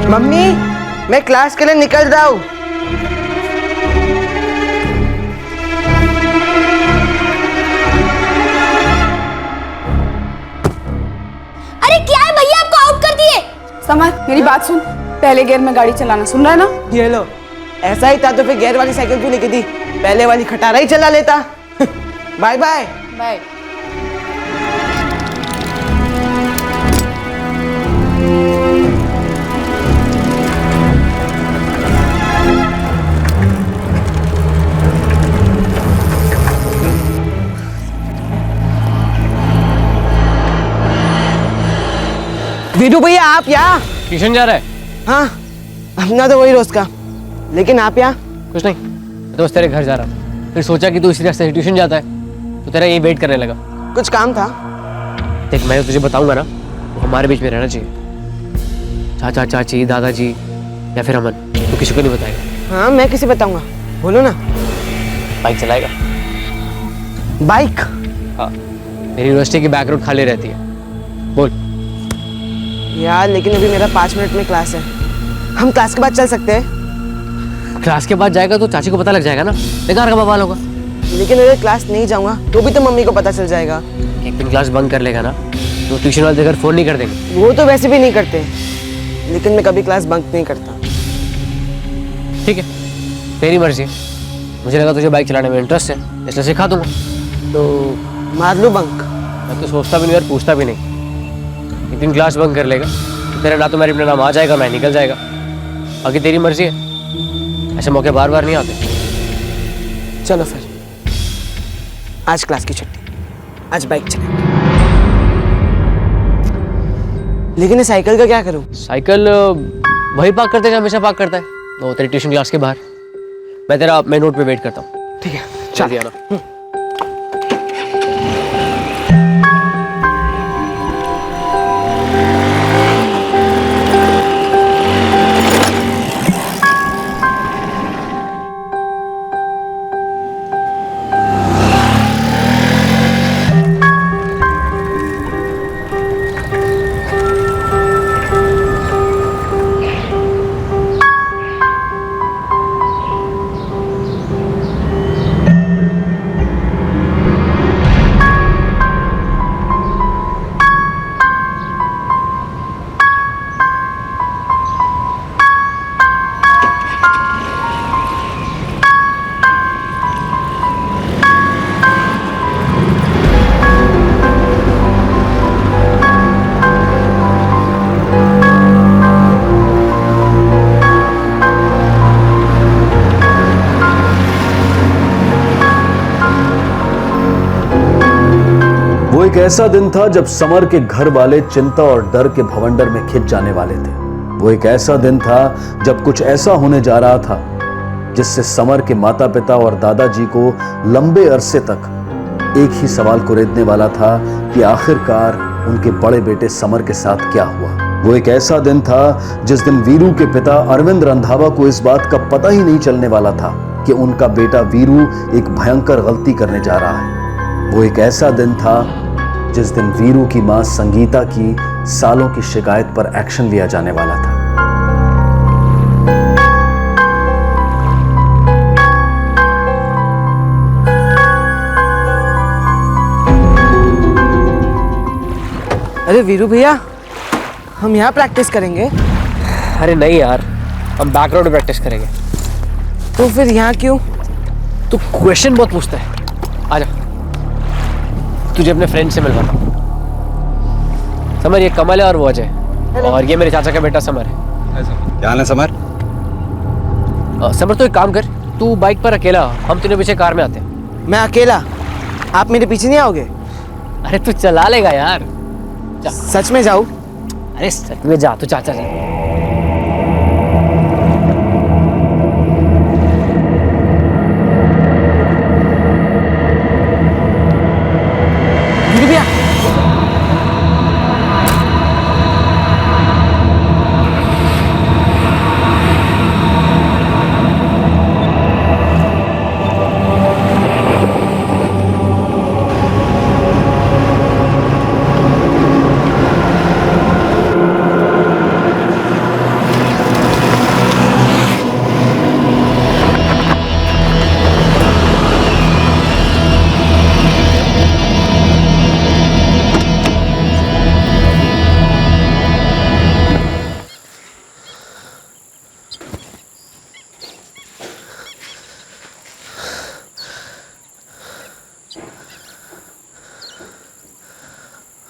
S7: मम्मी, मैं क्लास के लिए निकल रहा हूँ।
S8: अरे क्या है भैया, आपको आउट कर दिए।
S9: समर मेरी बात सुन, पहले गियर में गाड़ी चलाना, सुन रहा है ना?
S7: ये लो, ऐसा ही था तो फिर गियर वाली साइकिल क्यों लेके दी? पहले वाली खटारा ही चला लेता। Bye bye.
S9: बाय।
S7: वीरू भैया आप यहाँ?
S2: ट्यूशन जा रहा है?
S7: हाँ, अपना तो वही रोज का, लेकिन आप यहाँ?
S2: कुछ नहीं, मैं तो बस तेरे घर जा रहा हूँ। फिर सोचा कि तू इसी रास्ते से ट्यूशन जाता है तो तेरा यही वेट करने लगा।
S7: कुछ काम था?
S2: देख मैं तुझे बताऊंगा ना, वो हमारे बीच में रहना चाहिए। चाचा चाची दादाजी या फिर अमन, तू किसी को नहीं बताएगा।
S7: हाँ मैं किसे बताऊंगा, बोलो ना।
S2: बाइक चलाएगा?
S7: बाइक?
S2: हाँ, मेरी यूनिवर्सिटी की बैक रोड खाली रहती है। बोल।
S7: यार लेकिन अभी मेरा 5 मिनट में क्लास है, हम क्लास के बाद चल सकते हैं?
S2: क्लास के बाद जाएगा तो चाची को पता लग जाएगा ना, बेकार का बवाल होगा।
S7: लेकिन अगर क्लास नहीं जाऊंगा तो भी तो मम्मी को पता चल जाएगा।
S2: एक दिन क्लास बंद कर लेगा ना तो ट्यूशन वाले देखकर फोन नहीं कर देंगे।
S7: वो तो वैसे भी नहीं करते, लेकिन मैं कभी क्लास बंक नहीं करता।
S2: ठीक है, तेरी मर्जी। मुझे लगा तुझे बाइक चलाने में इंटरेस्ट है, इसलिए सिखा दूंगा।
S7: तो मार लो बंक?
S2: मैं तो सोचता भी नहीं और पूछता भी नहीं। एक दिन क्लास बंक कर लेगा तो तेरा ना तो मेरे अपना नाम आ जाएगा ना निकल जाएगा। बाकी तेरी मर्जी है, ऐसे मौके बार बार नहीं आते।
S7: चलो फिर आज क्लास की छुट्टी, आज बाइक चलाएंगे। लेकिन इस साइकिल का क्या करूं?
S2: साइकिल वही पार्क करते हैं, हमेशा पार्क करता है। तो तेरी ट्यूशन क्लास के बाहर। मैं तेरा मेन रोड पे वेट करता हूँ।
S7: ठीक है,
S2: जल्दी आना।
S12: एक ऐसा दिन था जब समर के घर वाले चिंता और डर के भवंडर में खिंच जाने वाले थे। वो एक ऐसा दिन था जब कुछ ऐसा होने जा रहा था जिससे समर के माता पिता और दादाजी को लंबे अरसे तक एक ही सवाल को रेदने वाला था कि आखिरकार उनके बड़े बेटे समर के साथ क्या हुआ। वो एक ऐसा दिन था जिस दिन वीरू के पिता अरविंद रंधावा को इस बात का पता ही नहीं चलने वाला था कि उनका बेटा वीरू एक भयंकर गलती करने जा रहा है। वो एक ऐसा दिन था जिस दिन वीरू की मां संगीता की सालों की शिकायत पर एक्शन लिया जाने वाला था।
S7: अरे वीरू भैया, हम यहाँ प्रैक्टिस करेंगे।
S2: अरे नहीं यार, हम बैकग्राउंड में प्रैक्टिस करेंगे।
S7: तो फिर यहाँ क्यों?
S2: तू क्वेश्चन बहुत पूछता है। आजा, तुझे अपने फ्रेंड से मिलवाता हूँ। समर, ये कमल है और वो अजय, और ये मेरे चाचा का बेटा समर है।
S4: क्या हाल है समर?
S2: समर, तो एक काम कर, तू बाइक पर अकेला, हम तीनों पीछे कार में आते हैं।
S7: मैं अकेला? आप मेरे पीछे नहीं आओगे?
S2: अरे तू चला लेगा यार।
S7: सच में जाऊँ?
S2: अरे सच में जा, तू चाचा जा।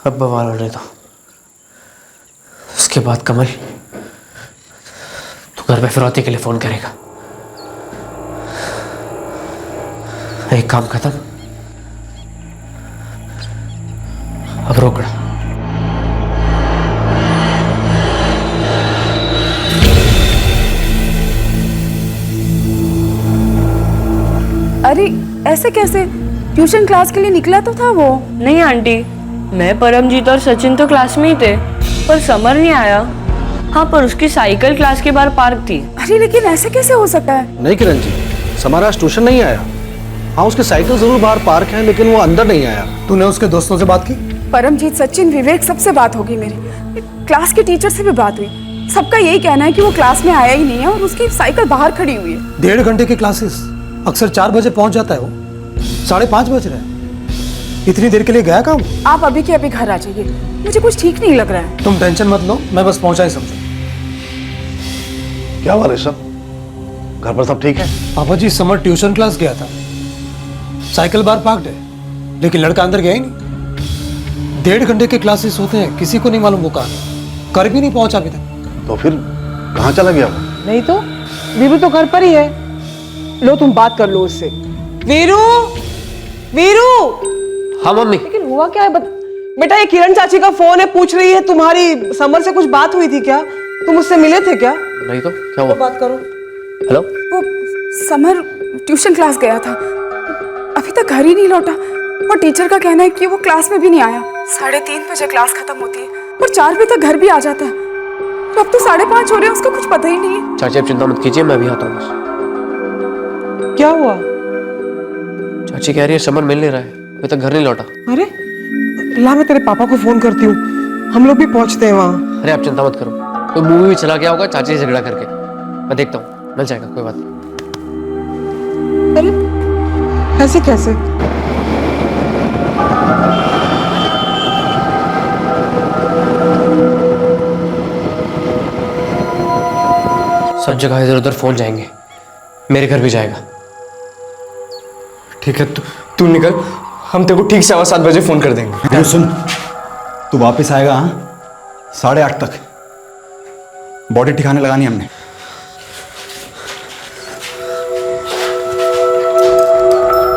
S2: अब बवाल होने दो, उसके बाद कमल तू घर पे फिरौती के लिए फोन करेगा। एक काम खत्म, अब रोकड़ा।
S9: अरे ऐसे कैसे? ट्यूशन क्लास के लिए निकला तो था वो।
S16: नहीं आंटी, मैं परमजीत और सचिन तो क्लास में ही थे, पर समर नहीं आया। हाँ, पर उसकी साइकिल क्लास के बाहर पार्क थी।
S9: अरे लेकिन ऐसे कैसे हो सकता है?
S13: नहीं किरण जी, समर आज ट्यूशन नहीं आया। हाँ, उसकी साइकिल जरूर बाहर पार्क है, लेकिन वो अंदर नहीं आया।
S6: तूने उसके दोस्तों से बात की?
S9: परमजीत, सचिन, विवेक सबसे बात होगी मेरी। क्लास के टीचर से भी बात हुई। सबका यही कहना है कि वो क्लास में आया ही नहीं है और उसकी साइकिल बाहर खड़ी हुई है।
S6: 1.5 घंटे की क्लासेस, अक्सर 4 बजे पहुंच जाता है वो, 5:30 बज रहे हैं। इतनी देर के लिए गया काम?
S9: आप अभी के अभी घर आ जाइए, मुझे कुछ ठीक नहीं लग रहा है।
S6: तुम टेंशन मत लो, मैं बस पहुंचा ही समझो।
S13: क्या हुआ ऋषभ, घर पर सब ठीक है?
S6: पापा जी, समर ट्यूशन क्लास गया था, साइकिल बाहर पार्क्ड है, लेकिन लड़का अंदर गया ही नहीं। 1.5 घंटे के क्लासेस होते हैं, किसी को नहीं मालूम वो कहाँ है। घर भी नहीं पहुंचा अभी तक।
S13: तो फिर कहाँ चला गया वो?
S7: नहीं तो वीरू तो घर पर ही है। लो, तुम बात कर लो उससे। वीरू, वीरू।
S2: हाँ मम्मी।
S7: लेकिन हुआ क्या है? बेटा, ये किरण चाची का फोन है, पूछ रही है तुम्हारी समर से कुछ बात हुई थी क्या? तुम उससे मिले थे क्या?
S2: नहीं तो क्या हुआ?
S7: तो बात करो।
S2: हेलो,
S9: वो समर ट्यूशन क्लास गया था, अभी तक घर ही नहीं लौटा और टीचर का कहना है कि वो क्लास में भी नहीं आया। 3:30 बजे क्लास खत्म होती है और 4 बजे तक घर भी आ जाता है। तो अब तो 5:30 हो रहे हैं, उसका कुछ पता ही नहीं है।
S2: चाची आप चिंता मत कीजिए, मैं भी आता हूँ बस।
S7: क्या हुआ?
S2: चाची कह रही है समर मिल नहीं रहा है, अभी तक घर नहीं लौटा।
S7: अरे ला, मैं तेरे पापा को फोन करती हूँ, हम लोग भी पहुंचते हैं वहाँ।
S2: अरे आप चिंता मत करो, कोई मूवी भी चला गया होगा चाची से झगड़ा करके, मैं देखता हूँ, मिल जाएगा, कोई बात नहीं।
S7: अरे ऐसे कैसे?
S2: सब जगह इधर उधर फोन जाएंगे, मेरे घर भी जाएगा।
S3: ठीक है, तू निकल, हम तेरे को ठीक 7:15 बजे फोन कर देंगे।
S4: अरे सुन, तू वापस आएगा हाँ 8:30 तक। बॉडी ठिकाने लगानी हमने।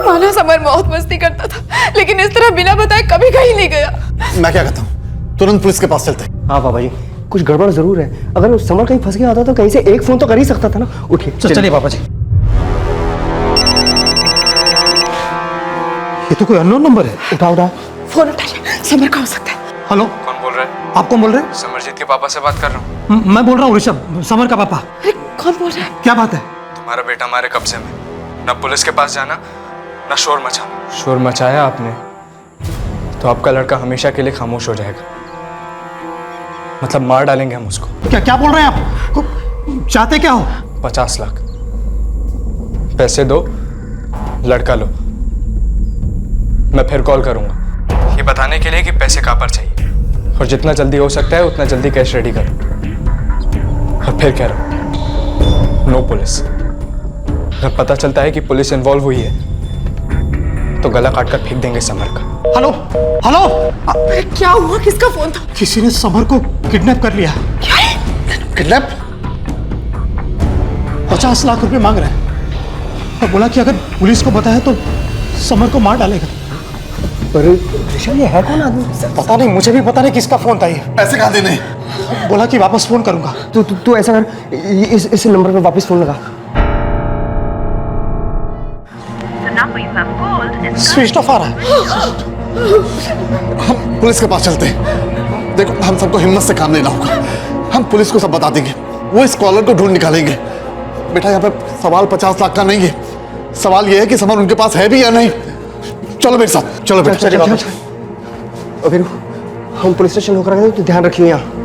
S9: माना समर बहुत मस्ती करता था, लेकिन इस तरह बिना बताए कभी कहीं नहीं गया।
S13: मैं क्या कहता हूँ, तुरंत पुलिस के पास चलते हैं।
S10: हाँ पापा जी, कुछ गड़बड़ जरूर है। अगर वो समर कहीं फंस गया होता तो कहीं से एक फोन तो कर ही सकता था ना। उठिए
S6: चलिए पापा जी। ये तो कोई अननोन नंबर है।
S10: उठा
S9: फोन उठा ले, समर का हो सकता है।
S6: हेलो,
S3: कौन बोल रहा है?
S6: आप कौन बोल रहे हैं?
S3: समरजीत के पापा से बात कर रहा हूँ।
S6: मैं बोल रहा हूँ ऋषभ, समर का पापा।
S9: अरे कौन बोल रहा है?
S6: क्या बात है?
S3: तुम्हारा बेटा हमारे कब्जे में, ना पुलिस के पास जाना ना शोर मचाना। शोर मचाया आपने तो आपका लड़का हमेशा के लिए खामोश हो जाएगा, मतलब मार डालेंगे हम उसको।
S6: क्या बोल रहे हैं आप? चाहते क्या हो?
S3: 50 लाख पैसे दो, लड़का लो। मैं फिर कॉल करूंगा ये बताने के लिए कि पैसे कहाँ पर चाहिए, और जितना जल्दी हो सकता है उतना जल्दी कैश रेडी करो। और फिर कह रहा हूं, नो पुलिस। अगर पता चलता है कि पुलिस इन्वॉल्व हुई है तो गला काट कर फेंक देंगे समर का।
S6: हेलो हेलो,
S9: अरे क्या हुआ? किसका फोन था?
S6: किसी ने समर को किडनैप कर लिया।
S9: क्या?
S6: किडनैप? 50 लाख रुपए मांग रहे हैं और बोला कि अगर पुलिस को बताया तो समर को मार डालेगा।
S10: पर ऋषभ, ये है कौन आदमी?
S6: पता नहीं, मुझे भी पता नहीं किसका फोन था ये।
S13: ऐसे कहा देने?
S6: बोला कि वापस फोन करूंगा।
S10: तू ऐसा कर, इस नंबर पे वापस फोन लगा।
S6: स्विच ऑफ आ रहा है।
S13: हम पुलिस के पास चलते हैं। देखो, हम सबको हिम्मत से काम लेना होगा। हम पुलिस को सब बता देंगे, वो इस कॉलर को ढूंढ निकालेंगे। बेटा, यहाँ पे सवाल 50 लाख का नहीं है, सवाल ये है कि समर उनके पास है भी या नहीं। चलो मेरे साथ, चलो बेटा।
S10: चलिए वापस। और फिर हम पुलिस स्टेशन होकर आए तो ध्यान रखिए यहाँ।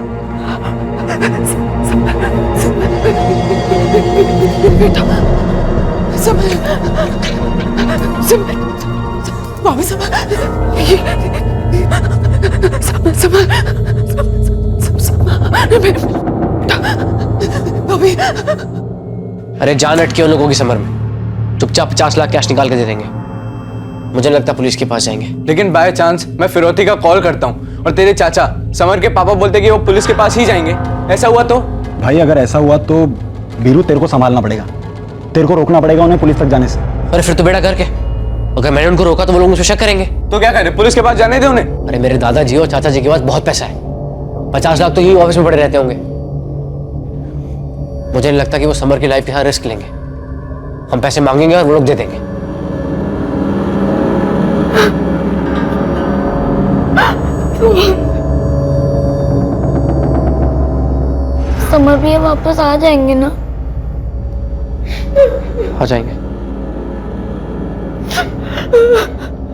S2: अरे जान अटकी उन लोगों की समर में, चुपचाप 50 लाख कैश निकाल के दे देंगे। मुझे लगता है पुलिस के पास जाएंगे।
S3: लेकिन बाय चांस मैं फिरौती का कॉल करता हूँ और तेरे चाचा समर के पापा बोलते कि वो पुलिस के पास ही जाएंगे, ऐसा हुआ तो?
S4: भाई अगर ऐसा हुआ तो वीरू तेरे को संभालना पड़ेगा, तेरे को रोकना पड़ेगा उन्हें पुलिस तक जाने से।
S2: अरे फिर तो बेटा करके, अगर मैंने उनको रोका तो वो लोग मुझे शक करेंगे।
S3: तो क्या करें, पुलिस के पास जाने दे उन्हें?
S2: अरे मेरे दादाजी और चाचा जी के पास बहुत पैसा है, 50 लाख तो यही ऑफिस में पड़े रहते होंगे। मुझे नहीं लगता कि वो समर की लाइफ के साथ रिस्क लेंगे। हम पैसे मांगेंगे और वो लोग दे देंगे।
S8: समर भैया वापस आ जाएंगे ना?
S2: आ जाएंगे।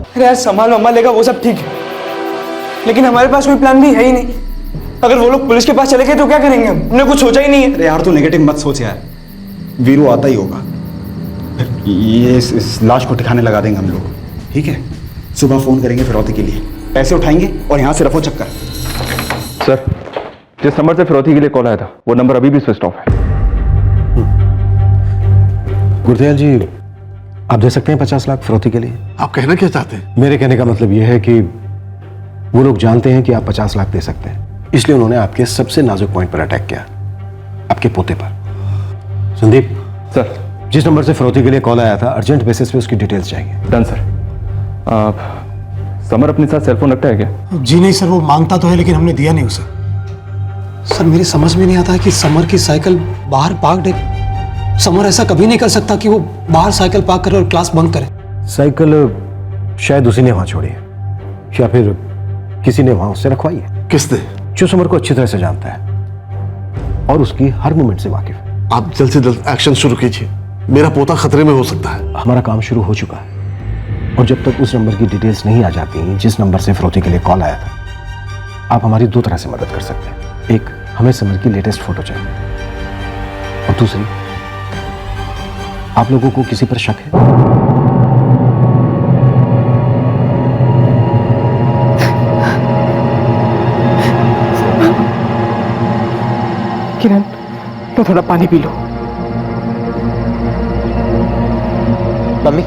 S3: अरे यार, संभाल मम्मा लेगा वो सब ठीक है, लेकिन हमारे पास कोई प्लान भी है ही नहीं। अगर वो लोग पुलिस के पास चले गए तो क्या करेंगे हमने कुछ सोचा ही नहीं है।
S4: अरे यार तू नेगेटिव मत सोच यार, वीरू आता ही होगा, फिर ये इस लाश को ठिकाने लगा देंगे हम लोग। ठीक है, सुबह फोन करेंगे फिरौती के लिए, पैसे उठाएंगे और यहाँ से रफो चक्कर।
S3: सर, जिस नंबर से फिरौती के लिए कॉल आया था वो नंबर अभी भी स्विच ऑफ है।
S13: गुरदयाल जी, आप दे सकते हैं 50 लाख फिरौती के लिए?
S6: आप कहना क्या चाहते हैं?
S13: मेरे कहने का मतलब यह है कि वो लोग जानते हैं कि आप 50 लाख दे सकते हैं, इसलिए उन्होंने आपके सबसे नाजुक पॉइंट पर अटैक किया, आपके पोते पर। संदीप
S3: सर,
S13: जिस नंबर से फिरौती के लिए कॉल आया था, अर्जेंट बेसिस पे उसकी डिटेल्स चाहिए।
S3: Done sir. समर अपने साथ सेलफोन रखता है क्या?
S6: जी नहीं सर, वो मांगता तो है लेकिन हमने दिया नहीं उसे। सर मेरी समझ में नहीं आता है कि समर की साइकिल बाहर पार्क्ड है, समर ऐसा कभी नहीं कर सकता कि वो बाहर साइकिल पार्क करे और क्लास बंक करे।
S13: साइकिल शायद उसी ने वहां छोड़ी है या फिर किसी ने वहां उससे रखवाई है।
S17: किसने?
S13: जो समर को अच्छी तरह से जानता है और उसकी हर मूवमेंट से वाकिफ है।
S17: आप जल्द से जल्द एक्शन शुरू कीजिए, मेरा पोता खतरे में हो सकता है।
S13: हमारा काम शुरू हो चुका है और जब तक उस नंबर की डिटेल्स नहीं आ जाती जिस नंबर से फिरौती के लिए कॉल आया था, आप हमारी दो तरह से मदद कर सकते हैं। एक, हमें समर की लेटेस्ट फोटो चाहिए और दूसरी, आप लोगों को किसी पर शक है?
S11: किरण, तो थोड़ा पानी पी लो।
S2: मम्मी,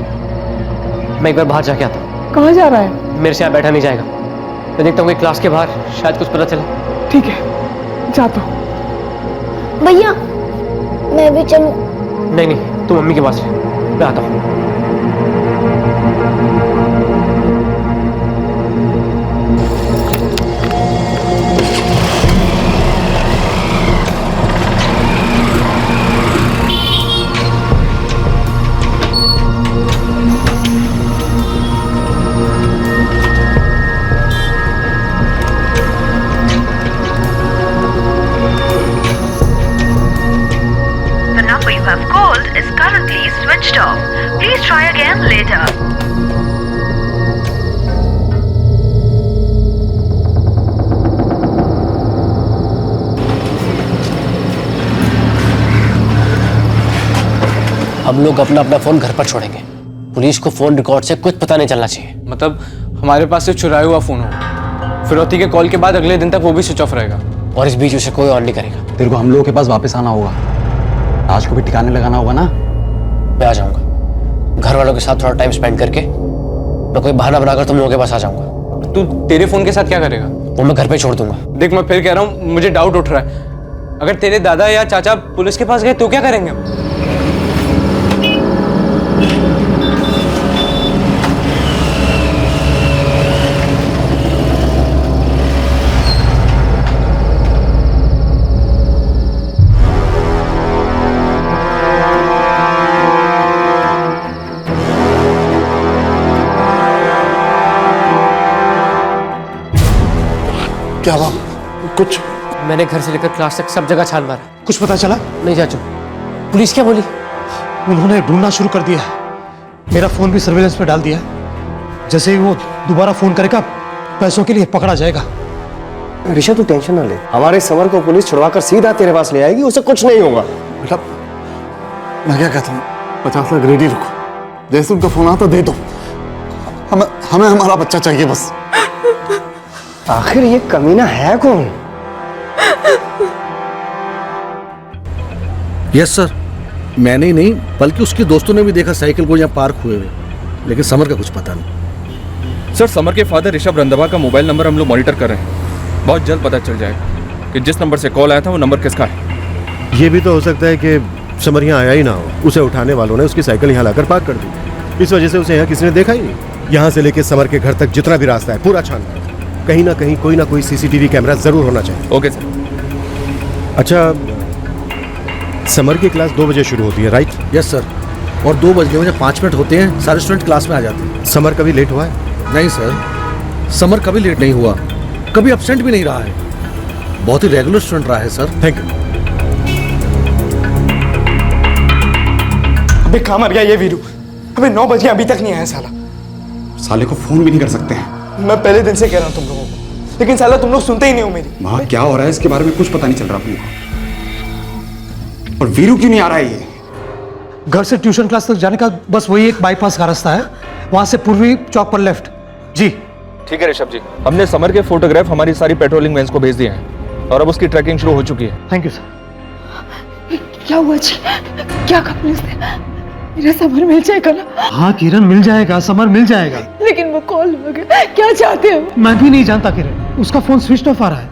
S2: मैं एक बार बाहर जाके आता हूँ।
S11: कहाँ जा रहा है?
S2: मेरे से यहाँ बैठा नहीं जाएगा। मैं देखता हूँ कि क्लास के बाहर शायद कुछ पता चले।
S11: ठीक है, जा तो।
S8: भैया मैं भी चलूं?
S2: नहीं नहीं, तू मम्मी के पास रह, मैं आता हूँ।
S18: The number you have called is currently switched off. Please try again later.
S2: हम लोग अपना अपना फोन घर पर छोड़ेंगे। पुलिस को फोन रिकॉर्ड से कुछ पता नहीं चलना चाहिए।
S3: मतलब हमारे पास से चुराया हुआ फोन होगा, फिरौती के कॉल के बाद अगले दिन तक वो भी स्विच ऑफ रहेगा
S2: और इस बीच उसे कोई ऑन नहीं करेगा।
S4: तेरे को हम लोगों के पास वापस आना होगा, आज को भी ठिकाने लगाना होगा ना।
S2: मैं आ जाऊंगा, घर वालों के साथ थोड़ा टाइम स्पेंड करके मैं कोई बहाना बनाकर तुम लोगों के पास आ जाऊंगा।
S3: तू तेरे फोन के साथ क्या करेगा?
S2: वो मैं घर पे छोड़ दूंगा।
S3: देख, मैं फिर कह रहा हूँ, मुझे डाउट उठ रहा है। अगर तेरे दादा या चाचा पुलिस के पास गए तो क्या करेंगे हम?
S17: क्या हुआ? कुछ?
S2: मैंने घर से लेकर क्लास तक सब जगह छान मारा।
S6: कुछ पता चला?
S2: नहीं चाचू। पुलिस क्या बोली?
S6: उन्होंने ढूंढना शुरू कर दिया है। मेरा फोन भी सर्वेलेंस पे डाल दिया है। जैसे ही वो दोबारा फोन करेगा पैसों के लिए पकड़ा जाएगा।
S10: ऋषभ, तू टेंशन ना ले, हमारे समर को पुलिस छुड़वाकर सीधा तेरे पास ले आएगी, उसे कुछ नहीं होगा।
S17: बेटा मैं क्या कहता हूँ, 50 लाख रेडी रखो, जैसे उनका फोन आता दे दो। हमें हमारा बच्चा चाहिए बस।
S10: आखिर ये कमीना है कौन?
S13: यस सर, मैंने ही नहीं बल्कि उसके दोस्तों ने भी देखा साइकिल को यहाँ पार्क हुए हुए, लेकिन समर का कुछ पता नहीं।
S3: सर, समर के फादर ऋषभ रंधावा का मोबाइल नंबर हम लोग मॉनिटर कर रहे हैं। बहुत जल्द पता चल जाएगा कि जिस नंबर से कॉल आया था वो नंबर किसका है।
S13: ये भी तो हो सकता है कि समर यहाँ आया ही ना हो, उसे उठाने वालों ने उसकी साइकिल यहाँ लाकर पार्क कर दी। इस वजह से उसे यहाँ किसी ने देखा ही नहीं। यहाँ से लेकर समर के घर तक जितना भी रास्ता है पूरा छानना है। कहीं ना कहीं कोई ना कोई सीसीटीवी कैमरा जरूर होना चाहिए।
S3: Okay sir.
S13: अच्छा, समर की क्लास 2 बजे शुरू होती है, राइट? Yes sir. और 2 बज गए 5 मिनट होते हैं, सारे स्टूडेंट क्लास में आ जाते हैं। समर कभी लेट हुआ है? नहीं सर, समर कभी लेट नहीं हुआ, कभी एब्सेंट भी नहीं रहा है। बहुत ही रेगुलर स्टूडेंट रहा है सर। Thank you.
S3: अबे कहाँ मर गया ये वीरू? अबे 9 बज गए, अभी तक नहीं आया साला।
S4: साले को फोन भी नहीं कर सकते हैं।
S3: मैं पहले दिन से कह रहा हूँ तुम लोगों को, लेकिन साला तुम लोग सुनते ही नहीं हो मेरी।
S4: वहां क्या हो रहा है इसके बारे में कुछ पता नहीं चल रहा अपने को। और वीरू क्यों नहीं आ रहा है ये?
S6: घर से ट्यूशन क्लास तक जाने का बस वही एक बाईपास का रास्ता है, वहां से पूर्वी चौक पर लेफ्ट। जी
S3: ठीक है ऋषभ जी, हमने समर के फोटोग्राफ हमारी सारी पेट्रोलिंग वैन्स को भेज दिए हैं और अब उसकी ट्रैकिंग शुरू हो चुकी है।
S6: Thank you sir.
S9: क्या हुआ जी? क्या कहा पुलिस ने? मेरा समर मिल जाएगा ना?
S6: हाँ किरण, मिल जाएगा, समर मिल जाएगा।
S9: लेकिन वो कॉल हो गया, क्या चाहते हैं?
S6: मैं भी नहीं जानता किरण, उसका फोन स्विच ऑफ आ रहा है।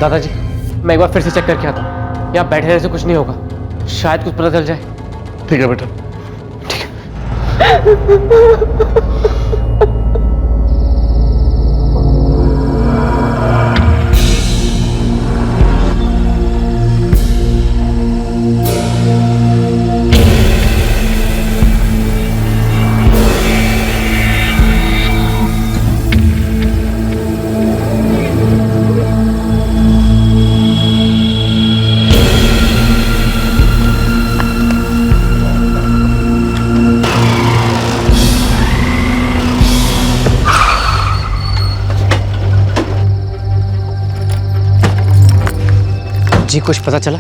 S2: दादाजी, मैं एक बार फिर से चेक करके आता हूँ। यहाँ बैठे रहने से कुछ नहीं होगा, शायद कुछ पता चल जाए।
S17: ठीक है बेटा।
S2: जी कुछ पता चला?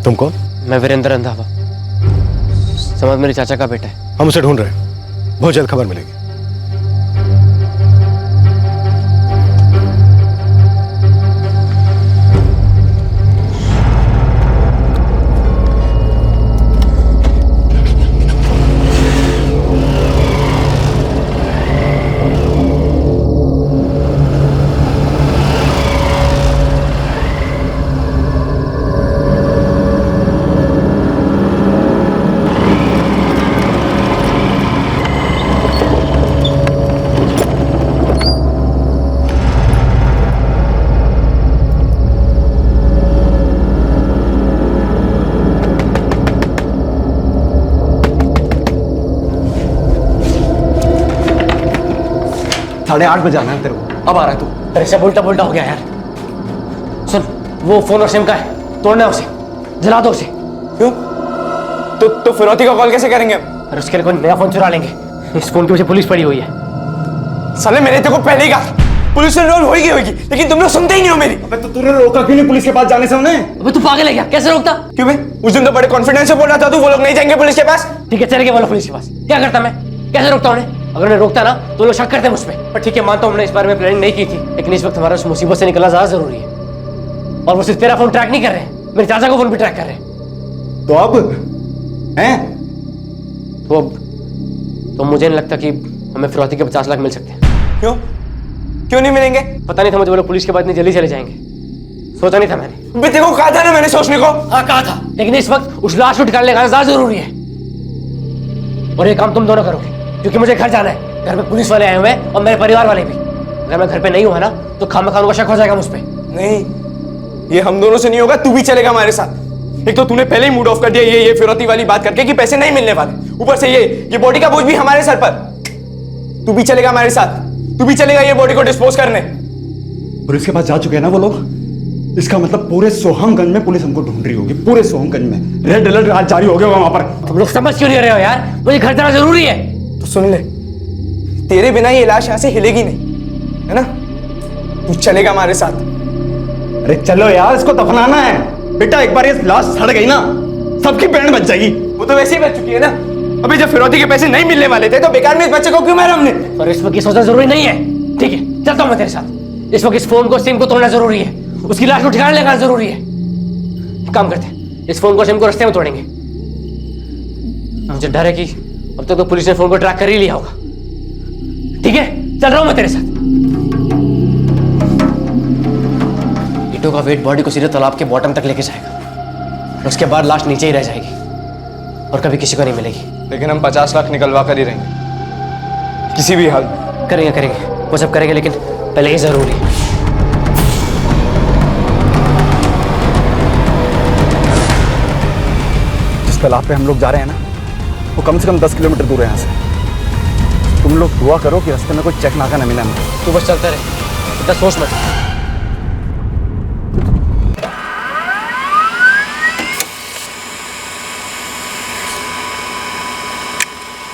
S13: तुम कौन?
S2: मैं वीरेंद्र रंधावा, समर मेरे चाचा का बेटा है।
S13: हम उसे ढूंढ रहे हैं, बहुत जल्द खबर मिलेगी।
S4: साढ़े 8 बजे आना है तेरे को। अब आ रहा है तू?
S2: अरे सब उल्टा पुल्टा हो गया यार। सुन, वो फोन और सिम का है, तोड़ना है उसे, जला दो उसे।
S3: क्यों? तो फिरौती का कॉल कैसे करेंगे हम?
S2: अरे उसके लिए कोई नया फोन चुरा लेंगे। इस फोन के पीछे पुलिस पड़ी हुई है।
S3: साले मैंने तेरे को पहले ही कहा पुलिस से इन्वॉल्व होगी, लेकिन तुम लोग सुनते ही नहीं हो मेरी।
S4: अबे तो तूने रोका क्यों नहीं पुलिस के पास जाने से उन्हें?
S2: अबे तू पागल है क्या? कैसे रोकता?
S3: क्यों बे? उस दिन तो बड़े कॉन्फिडेंस से बोल रहा था तू वो लोग नहीं जाएंगे पुलिस के पास।
S2: ठीक है, चले गए वो लोग पुलिस के पास। क्या करता मैं? कैसे रोकता उन्हें? अगर उन्हें रोकता ना तो लोग शक करते मुझ पे। पर ठीक है, मानता हूं हमने इस बारे में प्लानिंग नहीं की थी, लेकिन इस वक्त हमारा उस मुसीबत से निकलना ज्यादा जरूरी है। और वो सिर्फ तेरा फोन ट्रैक नहीं कर रहे हैं, मेरे चाचा को फोन भी ट्रैक कर रहे हैं।
S4: तो अब हैं?
S2: तो मुझे नहीं लगता कि हमें फिरौती के 50 लाख मिल सकते हैं।
S3: क्यों नहीं मिलेंगे?
S2: पता नहीं था मुझे वो लोग पुलिस के बाद इतनी जल्दी चले जाएंगे। सोचा नहीं था मैंने।
S3: बे तेरे को कहा था ना मैंने सोचने को।
S2: हाँ कहा था, लेकिन इस वक्त उस लाश को ठिकाने लगाना ज्यादा जरूरी है। और ये काम तुम दोनों करोगे, क्योंकि मुझे घर जाना है। घर में पुलिस वाले आए हुए हैं और मेरे परिवार वाले भी। अगर मैं घर पे नहीं हुआ ना तो खामखा उनका शक हो जाएगा मुझ पे।
S3: नहीं, ये हम दोनों से नहीं होगा, तू भी चलेगा हमारे साथ। एक तो तूने पहले ही मूड ऑफ कर दिया ये फिरौती वाली बात करके कि पैसे नहीं मिलने वाले, ऊपर से ये बॉडी का बोझ भी हमारे सर पर। तू भी चलेगा हमारे साथ, तू भी चलेगा ये बॉडी को डिस्पोज करने।
S4: पुलिस के पास जा चुके हैं ना वो लोग। इसका मतलब पूरे सोहमगंज में पुलिस हमको ढूंढ रही होगी। पूरे सोहमगंज में रेड अलर्ट आज जारी हो गया होगा वहां पर।
S2: तुम लोग समझ क्यों नहीं रहे हो यार? मुझे घर जाना जरूरी है।
S3: तो सुन ले, तेरे बिना ये लाश यहां से हिलेगी नहीं, है ना? तू चलेगा हमारे साथ।
S4: अरे चलो यार, इसको दफनाना है बेटा। एक बार ये लाश सड़ गई ना, सबकी बैंड बच जाएगी।
S3: वो तो वैसे ही बच चुकी है ना। अभी जब फिरौती के पैसे नहीं मिलने वाले थे तो बेकार में इस बच्चे को क्यों मारा हमने?
S2: पर इस वक्त ये सोचना जरूरी नहीं है। ठीक है, चलता हूं मैं तेरे साथ। इस वक्त इस फोन को सिम को तोड़ना जरूरी है, उसकी लाश को ठिकाने लगाना जरूरी है। काम करते हैं, इस फोन को सिम को रास्ते में तोड़ेंगे। मुझे डर है कि अब तक तो पुलिस ने फोन को ट्रैक कर ही लिया होगा। ठीक है, चल रहा हूं मैं तेरे साथ। ईटों का वेट बॉडी को सीधे तालाब के बॉटम तक लेके जाएगा। उसके बाद लाश नीचे ही रह जाएगी और कभी किसी को नहीं मिलेगी।
S3: लेकिन हम 50 लाख निकलवा कर ही रहेंगे किसी भी हाल में।
S2: करेंगे वो सब करेंगे, लेकिन पहले ये जरूरी है।
S4: जिस तालाब पे हम लोग जा रहे हैं ना, वो कम से कम 10 किलोमीटर दूर है यहाँ से। तुम लोग दुआ करो कि रास्ते में कोई चेक नाका ना मिले हमको।
S2: तू बस चलता रहे, इतना सोच मत।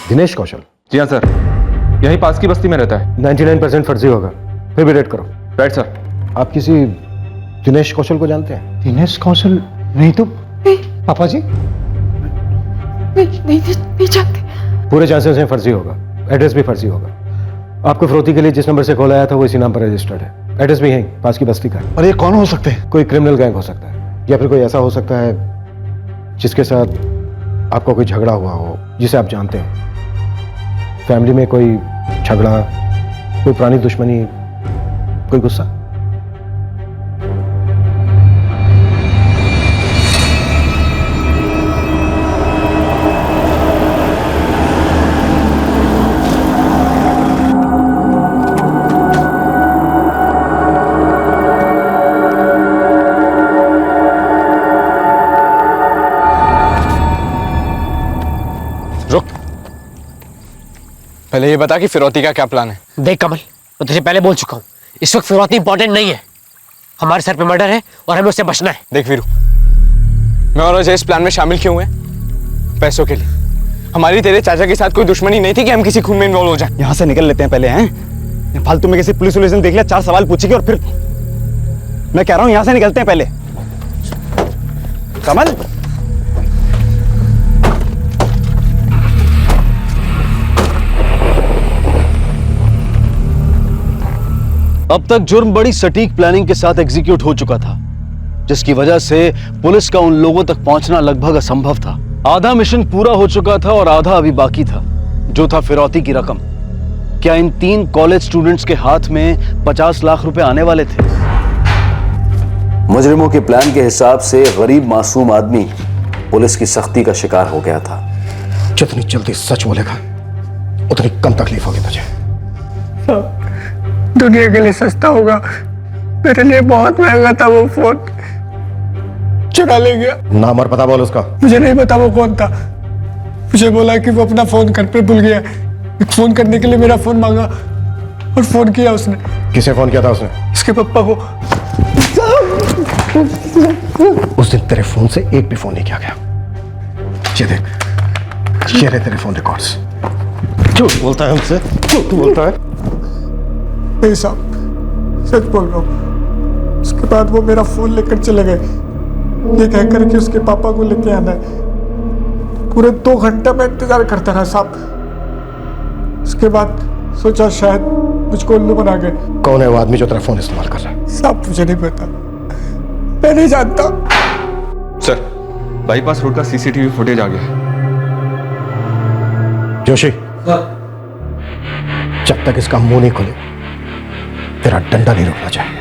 S12: दिनेश कौशल?
S3: जी हाँ सर, यही पास की बस्ती में रहता है।
S12: 99% फर्जी होगा, फिर भी रेड करो।
S3: Right sir.
S12: आप किसी दिनेश कौशल को जानते हैं?
S6: दिनेश कौशल? नहीं तो पापा जी
S9: नहीं जानते।
S12: पूरे चांसेस हैं फर्जी होगा, एड्रेस भी फर्जी होगा। आपको फिरौती के लिए जिस नंबर से कॉल आया था वो इसी नाम पर रजिस्टर्ड है। एड्रेस भी यहीं पास की बस्ती का है।
S13: और ये कौन हो सकते हैं?
S12: कोई क्रिमिनल गैंग हो सकता है, या फिर कोई ऐसा हो सकता है जिसके साथ आपका कोई झगड़ा हुआ हो जिसे आप जानते हो। फैमिली में कोई झगड़ा, कोई पुरानी दुश्मनी, कोई गुस्सा।
S3: पहले ये बता कि फिरौती का क्या प्लान है?
S2: देख कमल, मैं तुझे पहले बोल चुका हूँ, इस वक्त फिरौती इंपॉर्टेंट नहीं है। हमारे सर पे मर्डर है और हमें उससे बचना है।
S3: देख वीरू, मैं और अजय इस प्लान में शामिल क्यों हुए? पैसों के लिए। हमारी तेरे चाचा के साथ कोई दुश्मनी नहीं थी कि हम किसी खून में इन्वॉल्व हो जाए।
S4: यहाँ से निकल लेते हैं पहले, हैं? फालतू में किसी पुलिस ने देख लिया, 4 सवाल पूछेगी और फिर मैं कह रहा हूँ यहाँ से निकलते हैं पहले। कमल।
S12: अब तक जुर्म बड़ी सटीक प्लानिंग के साथ एग्जीक्यूट हो चुका था, जिसकी वजह से पुलिस का उन लोगों तक पहुंचना लगभग असंभव था। आधा मिशन पूरा हो चुका था और आधा अभी बाकी था, जो था फिरौती की रकम। क्या इन 3 कॉलेज स्टूडेंट्स के हाथ में 50 लाख रुपए आने वाले थे? मुजरिमों के प्लान के हिसाब से गरीब मासूम आदमी पुलिस की सख्ती का शिकार हो गया था।
S17: जितनी जल्दी सच बोलेगा उतनी कम तकलीफ होगी तुझे।
S6: दुनिया के लिए सस्ता होगा, मेरे लिए बहुत महंगा था वो फोन। चुरा ले गया।
S17: नाम और पता बोल उसका।
S6: मुझे नहीं पता वो कौन था। मुझे बोला कि वो अपना फोन घर पे भूल गया। फोन करने के लिए मेरा फोन मांगा और फोन किया उसने।
S17: किसे फोन किया था उसने?
S6: उसके पापा को।
S17: उस दिन तेरे फोन से एक भी फोन नहीं किया गया। ये देख, ये रहे तेरे फोन रिकॉर्ड्स। झूठ बोलता है हमसे, झूठ बोलता है।
S6: नहीं साहब, सच बोल रहा हूँ। उसके बाद वो मेरा फोन लेकर चले गए, ये कहकर कि उसके पापा को लेके आना है। पूरे 2 घंटा मैं इंतजार करता रहा साहब। उसके बाद सोचा शायद मुझको उल्लू बना गए।
S17: कौन है वो आदमी जो तेरा फोन इस्तेमाल कर रहा है?
S6: साहब मुझे नहीं पता, मैं नहीं जानता।
S3: सर, बाईपास रोड का सीसीटीवी फुटेज आ गया है।
S17: जोशी, जब तक इसका मुंह नहीं खोले तेरा डंडा नहीं रुकना चाहिए।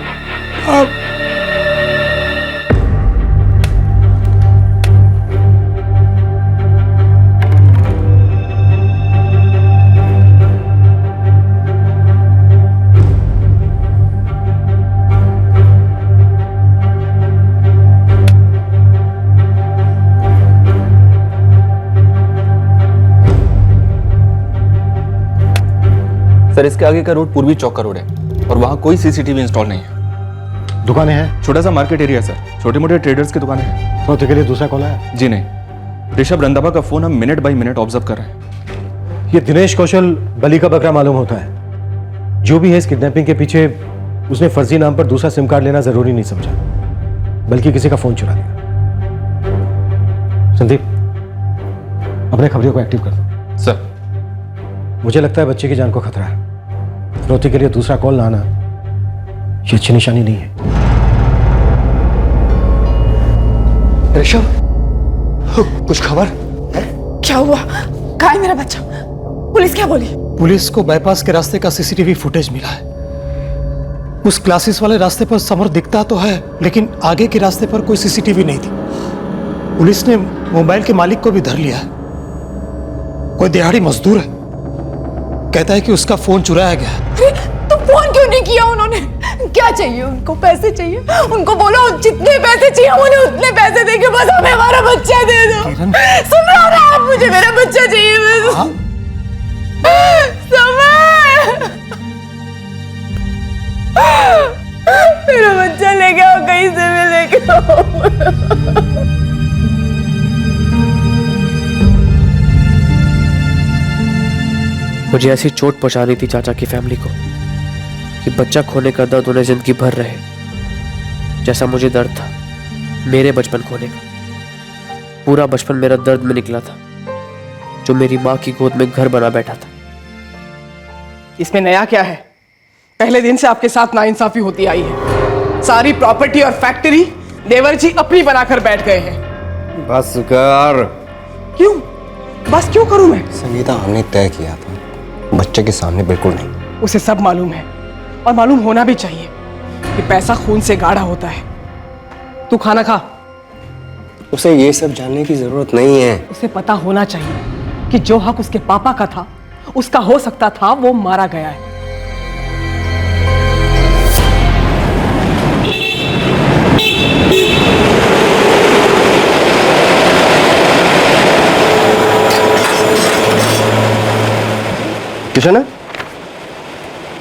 S3: सर, इसके आगे का रोड पूर्वी चौक का रोड है और वहां कोई सीसीटीवी इंस्टॉल नहीं है।
S17: दुकानें हैं?
S3: छोटा सा मार्केट एरिया है सर, छोटे मोटे ट्रेडर्स की दुकानें हैं।
S17: तो के लिए दूसरा कॉल है?
S3: जी नहीं, ऋषभ रंधावा का फोन हम मिनट बाय मिनट ऑब्जर्व कर रहे हैं।
S17: ये दिनेश कौशल बलि का बकरा मालूम होता है। जो भी है इस किडनैपिंग के पीछे, उसने फर्जी नाम पर दूसरा सिम कार्ड लेना जरूरी नहीं समझा, बल्कि किसी का फोन चुरा लिया। संदीप, अपने खबरियों को एक्टिव कर दो।
S3: सर,
S17: मुझे लगता है बच्चे की जान को खतरा है। फिरौती के लिए दूसरा कॉल ना आना ये अच्छी निशानी नहीं है।
S6: ऋषभ, कुछ खबर?
S9: क्या हुआ? कहाँ है मेरा बच्चा? पुलिस क्या बोली?
S6: पुलिस को बाईपास के रास्ते का सीसीटीवी फुटेज मिला है। उस क्लासेस वाले रास्ते पर समर दिखता तो है, लेकिन आगे के रास्ते पर कोई सीसीटीवी नहीं थी। पुलिस ने मोबाइल के मालिक को भी धर लिया है। कोई दिहाड़ी मजदूर है, कहता है कि उसका फोन चुराया गया है।
S9: तो फोन क्यों नहीं किया उन्होंने? क्या चाहिए उनको? पैसे चाहिए? उनको बोलो जितने पैसे चाहिए उन्हें उतने पैसे देंगे, बस हमें हमारा बच्चा दे दो। सुन रहा हो आप? मुझे मेरा बच्चा चाहिए बस। समय, मेरा बच्चा लेके आओ, कहीं से भी लेके आओ।
S2: मुझे ऐसी चोट पहुंचानी थी चाचा की फैमिली को कि बच्चा खोने का दर्द उन्हें जिंदगी भर रहे, जैसा मुझे दर्द था मेरे बचपन खोने का। पूरा बचपन मेरा दर्द में निकला था, जो मेरी माँ की गोद में घर बना बैठा था।
S11: इसमें नया क्या है? पहले दिन से आपके साथ नाइंसाफी होती आई है। सारी प्रॉपर्टी और फैक्ट्री देवर जी अपनी बनाकर बैठ गए हैं।
S10: बस कर।
S11: क्यों? बस क्यों करूं मैं?
S10: संगीता, हमने तय किया था, बच्चे के सामने बिल्कुल नहीं।
S11: उसे सब मालूम है और मालूम होना भी चाहिए कि पैसा खून से गाढ़ा होता है। तू खाना खा।
S10: उसे ये सब जानने की जरूरत नहीं है।
S11: उसे पता होना चाहिए कि जो हक उसके पापा का था, उसका हो सकता था, वो मारा गया है।
S10: किशन,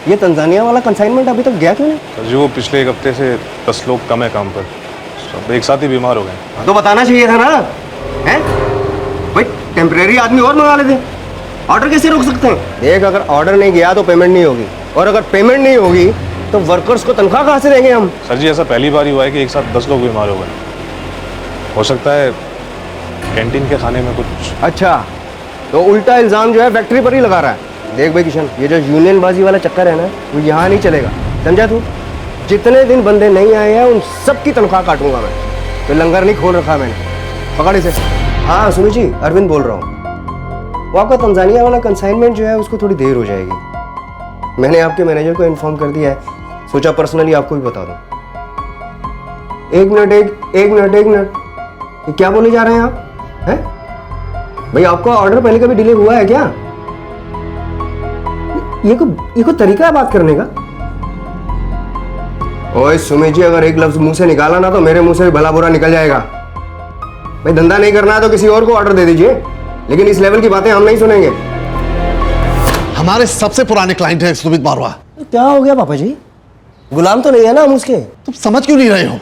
S10: ये तंजानिया वाला कंसाइनमेंट अभी तक गया क्यों नहीं?
S5: जी वो पिछले 1 हफ्ते से 10 लोग कम है काम पर, सब एक साथ ही बीमार हो गए।
S10: तो बताना चाहिए था ना, हैं? भाई टेम्परेरी आदमी और मंगा लेते, ऑर्डर कैसे रोक सकते हैं? देख, अगर ऑर्डर नहीं गया तो पेमेंट नहीं होगी, और अगर पेमेंट नहीं होगी तो वर्कर्स को तनख्वाह कहाँ से देंगे हम?
S5: सर जी, ऐसा पहली बार ही हुआ है कि एक साथ 10 लोग बीमार हो गए। हो सकता है कैंटीन के खाने में कुछ।
S10: अच्छा, तो उल्टा इल्जाम जो है फैक्ट्री पर ही लगा रहा है। देख भाई किशन, ये जो यूनियन बाजी वाला चक्कर है ना, वो यहाँ नहीं चलेगा, समझा तू? जितने दिन बंदे नहीं आए हैं उन सब की तनख्वाह काटूंगा मैं। तो लंगर नहीं खोल रखा मैंने, पकड़ इसे। हाँ सुमित जी, अरविंद बोल रहा हूँ। वो आपका तंजानिया वाला कंसाइनमेंट जो है उसको थोड़ी देर हो जाएगी। मैंने आपके मैनेजर को इन्फॉर्म कर दिया है, सोचा पर्सनली आपको भी बता दूं। एक मिनट, ये क्या बोले जा रहे हैं आप? हैं? भाई आपका ऑर्डर पहले कभी डिले हुआ है क्या? ये को तरीका है बात करने का? ओए सुमित जी, अगर एक लफ्ज मुंह से निकाला ना तो मेरे मुंह से भी भला बुरा निकल जाएगा। भाई धंधा नहीं करना है तो किसी और को ऑर्डर दे दीजिए, लेकिन इस लेवल की बातें हम नहीं सुनेंगे।
S13: हमारे सबसे पुराने क्लाइंट हैं सुमित बारवा।
S10: क्या हो गया पापा जी? गुलाम तो नहीं है ना हम उसके?
S13: तुम समझ क्यों नहीं रहे हो?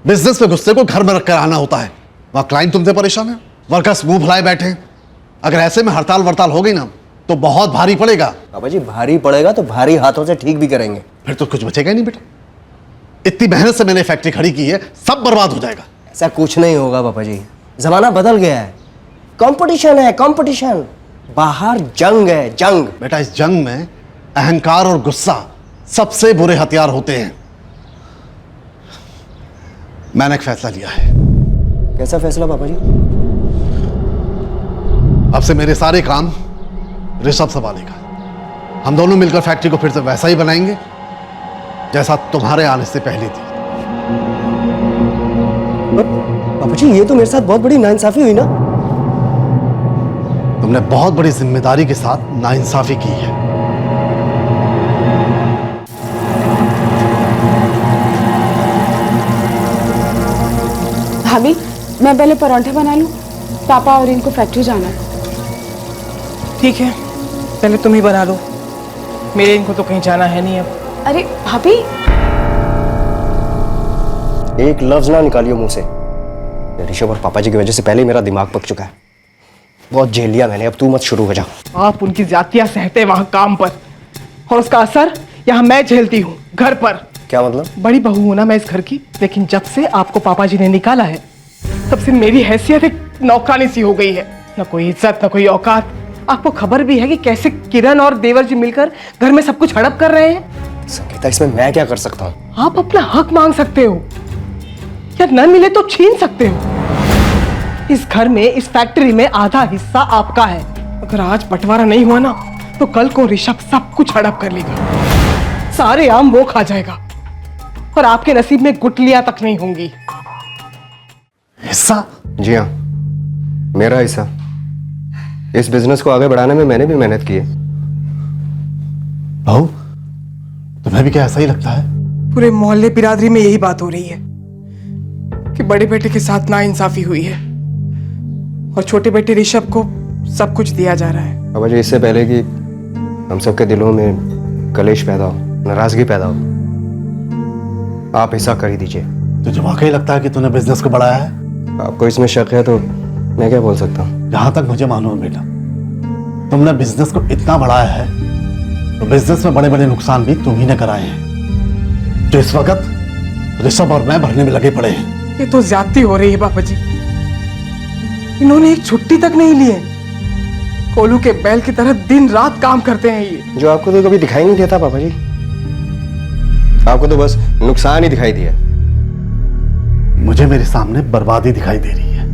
S13: बिजनेस में गुस्से को घर में रखकर आना होता है। वहां क्लाइंट तुमसे परेशान है, वर्कर्स मुंह फुलाए बैठे हैं। अगर ऐसे में हड़ताल वड़ताल हो गई ना तो बहुत भारी पड़ेगा।
S10: पापा जी भारी पड़ेगा तो भारी हाथों से ठीक भी करेंगे।
S13: फिर तो कुछ बचेगा ही नहीं बेटा। इतनी मेहनत से मैंने फैक्ट्री खड़ी की है, सब बर्बाद हो जाएगा।
S10: ऐसा कुछ नहीं होगा पापा जी, जमाना बदल गया है। कंपटीशन है, कंपटीशन। बाहर जंग है, जंग।
S13: बेटा इस जंग में अहंकार और गुस्सा सबसे बुरे हथियार होते हैं। मैंने एक फैसला लिया है।
S10: कैसा फैसला पापा जी?
S13: अब से मेरे सारे काम ऋषभ संभालेगा। हम दोनों मिलकर फैक्ट्री को फिर से वैसा ही बनाएंगे जैसा तुम्हारे आने से पहले थी।
S10: पापा जी ये तो मेरे साथ बहुत बड़ी नाइंसाफी हुई ना।
S13: तुमने बहुत बड़ी जिम्मेदारी के साथ नाइंसाफी की है।
S9: भाभी मैं पहले परांठे बना लूं, पापा और इनको फैक्ट्री जाना है।
S11: ठीक है, पहले तुम ही बना लो, मेरे इनको तो कहीं जाना है नहीं अब।
S9: अरे भाभी,
S10: एक लफ्ज ना निकालियो मुंह से। ऋषभ और पापा जी की वजह से पहले ही मेरा दिमाग पक चुका है। बहुत झेल लिया मैंने, अब तू मत शुरू हो जा।
S11: आप उनकी ज्यादतियां सहते वहां काम पर, और उसका असर यहाँ मैं झेलती हूँ घर पर।
S10: क्या मतलब?
S11: बड़ी बहू हूं ना मैं इस घर की, लेकिन जब से आपको पापा जी ने निकाला है तब से मेरी हैसियत एक नौकरानी सी हो गई है। ना कोई इज्जत, ना कोई औकात। आपको खबर भी है कि कैसे किरण और देवर जी मिलकर घर में सब कुछ हड़प कर रहे हैं।
S10: संगीता, इसमें मैं क्या कर सकता हूँ?
S11: आप अपना हक मांग सकते हो, या न मिले तो छीन सकते हो। इस घर में, इस फैक्ट्री में आधा हिस्सा आपका है। अगर आज बंटवारा नहीं हुआ ना तो कल को ऋषभ सब कुछ हड़प कर लेगा, सारे आम वो खा जाएगा और आपके नसीब में गुटलियां तक नहीं होंगी।
S13: हिस्सा?
S10: जी हाँ, मेरा हिस्सा। इस बिजनेस को आगे बढ़ाने में मैंने भी मेहनत की है।
S13: बहू, तुम्हें भी क्या ऐसा ही लगता है?
S11: पूरे मोहल्ले बिरादरी में यही बात हो रही है कि बड़े बेटे के साथ नाइंसाफी हुई है और छोटे बेटे ऋषभ को सब कुछ दिया जा रहा है।
S10: पापा जी, इससे पहले कि हम सबके दिलों में कलेश पैदा हो, नाराजगी पैदा हो, आप हिस्सा कर ही दीजिए।
S13: तुझे वाकई लगता है कि तूने बिजनेस को बढ़ाया है?
S10: आपको इसमें शक है तो मैं क्या बोल सकता हूँ?
S13: जहां तक मुझे मालूम है बेटा, तुमने बिजनेस को इतना बढ़ाया है तो बिजनेस में बड़े बड़े नुकसान भी तुम ही ने कराए हैं, जो इस वक्त ऋषभ और मैं भरने में लगे पड़े हैं।
S11: ये तो ज्यादती हो रही है पापा जी। इन्होंने एक छुट्टी तक नहीं ली है। कोलू के बैल की तरह दिन रात काम करते हैं ये।
S10: जो आपको तो कभी दिखाई नहीं देता पापा जी, आपको तो बस नुकसान ही दिखाई दिया।
S13: मुझे मेरे सामने बर्बादी दिखाई दे रही है।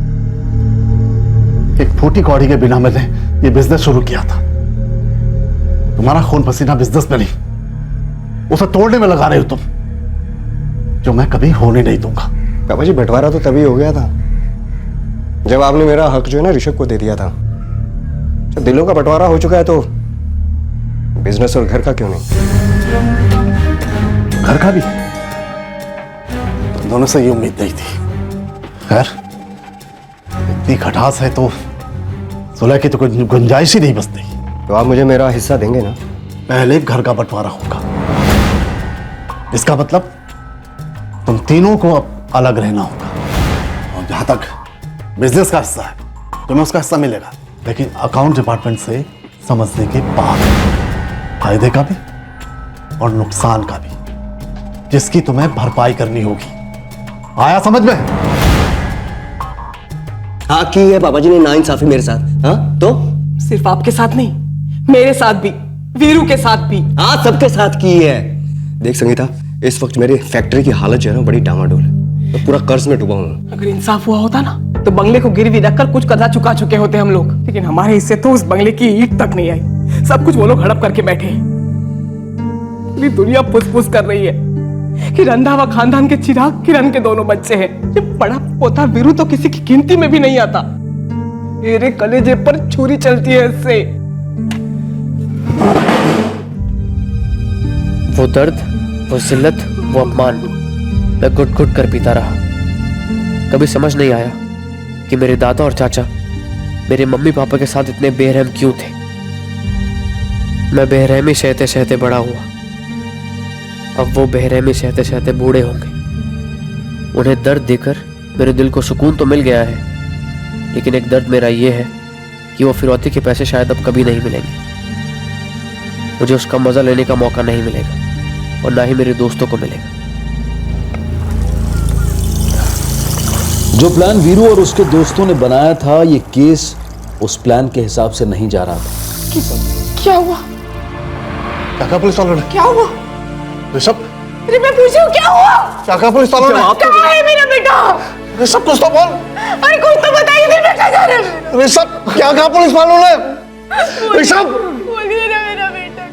S13: एक फूटी कौड़ी के बिना मैंने ये बिजनेस शुरू किया था। तुम्हारा खून पसीना बिजनेस में नहीं, उसे तोड़ने में लगा रहे हो तुम, जो मैं कभी होने नहीं दूंगा।
S10: पापा जी, बंटवारा तो तभी हो गया था जब आपने मेरा हक जो है ना ऋषभ को दे दिया था। जब दिलों का बंटवारा हो चुका है तो बिजनेस और घर का क्यों नहीं?
S13: घर का भी? तुम दोनों से ये उम्मीद नहीं थी। खैर, इतनी खटास है तो सुलह की तो कोई गुंजाइश ही नहीं बचती।
S10: तो आप मुझे मेरा हिस्सा देंगे ना?
S13: पहले घर का बंटवारा होगा। इसका मतलब तुम तीनों को अब अलग रहना होगा। और जहां तक बिजनेस का हिस्सा है, तुम्हें उसका हिस्सा मिलेगा, लेकिन अकाउंट डिपार्टमेंट से समझने के बाद, फायदे का भी और नुकसान का भी, जिसकी तुम्हें भरपाई करनी होगी। आया समझ में?
S10: हाँ की है पापा जी ने नाइंसाफी मेरे साथ। हाँ तो
S11: सिर्फ आपके साथ नहीं, मेरे साथ भी, वीरू के साथ भी।
S10: हाँ सबके साथ की है। देख संगीता, इस वक्त मेरी फैक्ट्री की हालत जो है ना बड़ी डामाडोल है, तो पूरा कर्ज में डूबा हूँ।
S11: अगर इंसाफ हुआ होता ना तो बंगले को गिरवी रखकर कुछ कर्जा चुका चुके होते हम लोग, लेकिन हमारे हिस्से तो उस बंगले की ईंट तक नहीं आई। सब कुछ वो लोग हड़प करके बैठे हैं। पूरी दुनिया फुसफुस कर रही है कि रंधावा खानदान के चिराग किरण के दोनों बच्चे हैं। ये बड़ा पोता वीरू तो किसी की गिनती में भी नहीं आता। मेरे कलेजे पर छुरी चलती है इससे।
S2: वो दर्द, वो जिल्लत, वो अपमान मैं घुट घुट कर पीता रहा। कभी समझ नहीं आया कि मेरे दादा और चाचा मेरे मम्मी पापा के साथ इतने बेरहम क्यों थे। मैं बेरहमी सहते सहते बड़ा हुआ। अब वो बेरहमी सहते सहते बूढ़े होंगे। उन्हें दर्द देकर मेरे दिल को सुकून तो मिल गया है, लेकिन एक दर्द मेरा ये है कि वो फिरौती के पैसे शायद अब कभी नहीं मिलेंगे। मुझे उसका मजा लेने का मौका नहीं मिलेगा और ना ही मेरे दोस्तों को मिलेगा।
S12: जो प्लान वीरू और उसके दोस्तों ने बनाया था, ये केस उस प्लान के हिसाब से नहीं जा रहा था।
S11: क्या हुआ?
S13: क्या पुलिस वालों ने?
S11: क्या हुआ?
S13: ऋषभ,
S11: अरे मैं पूछूं क्या हुआ?
S13: क्या पुलिस वालों ने?
S11: कहाँ है मेरा बेटा?
S13: ऋषभ कुछ तो बोल।
S11: अरे कुछ तो बताइए, मेरा बेटा जा रहा है।
S13: ऋषभ क्या कहा पुलिस वालों ने? ऋषभ
S11: बोल देना मेरा बेटा।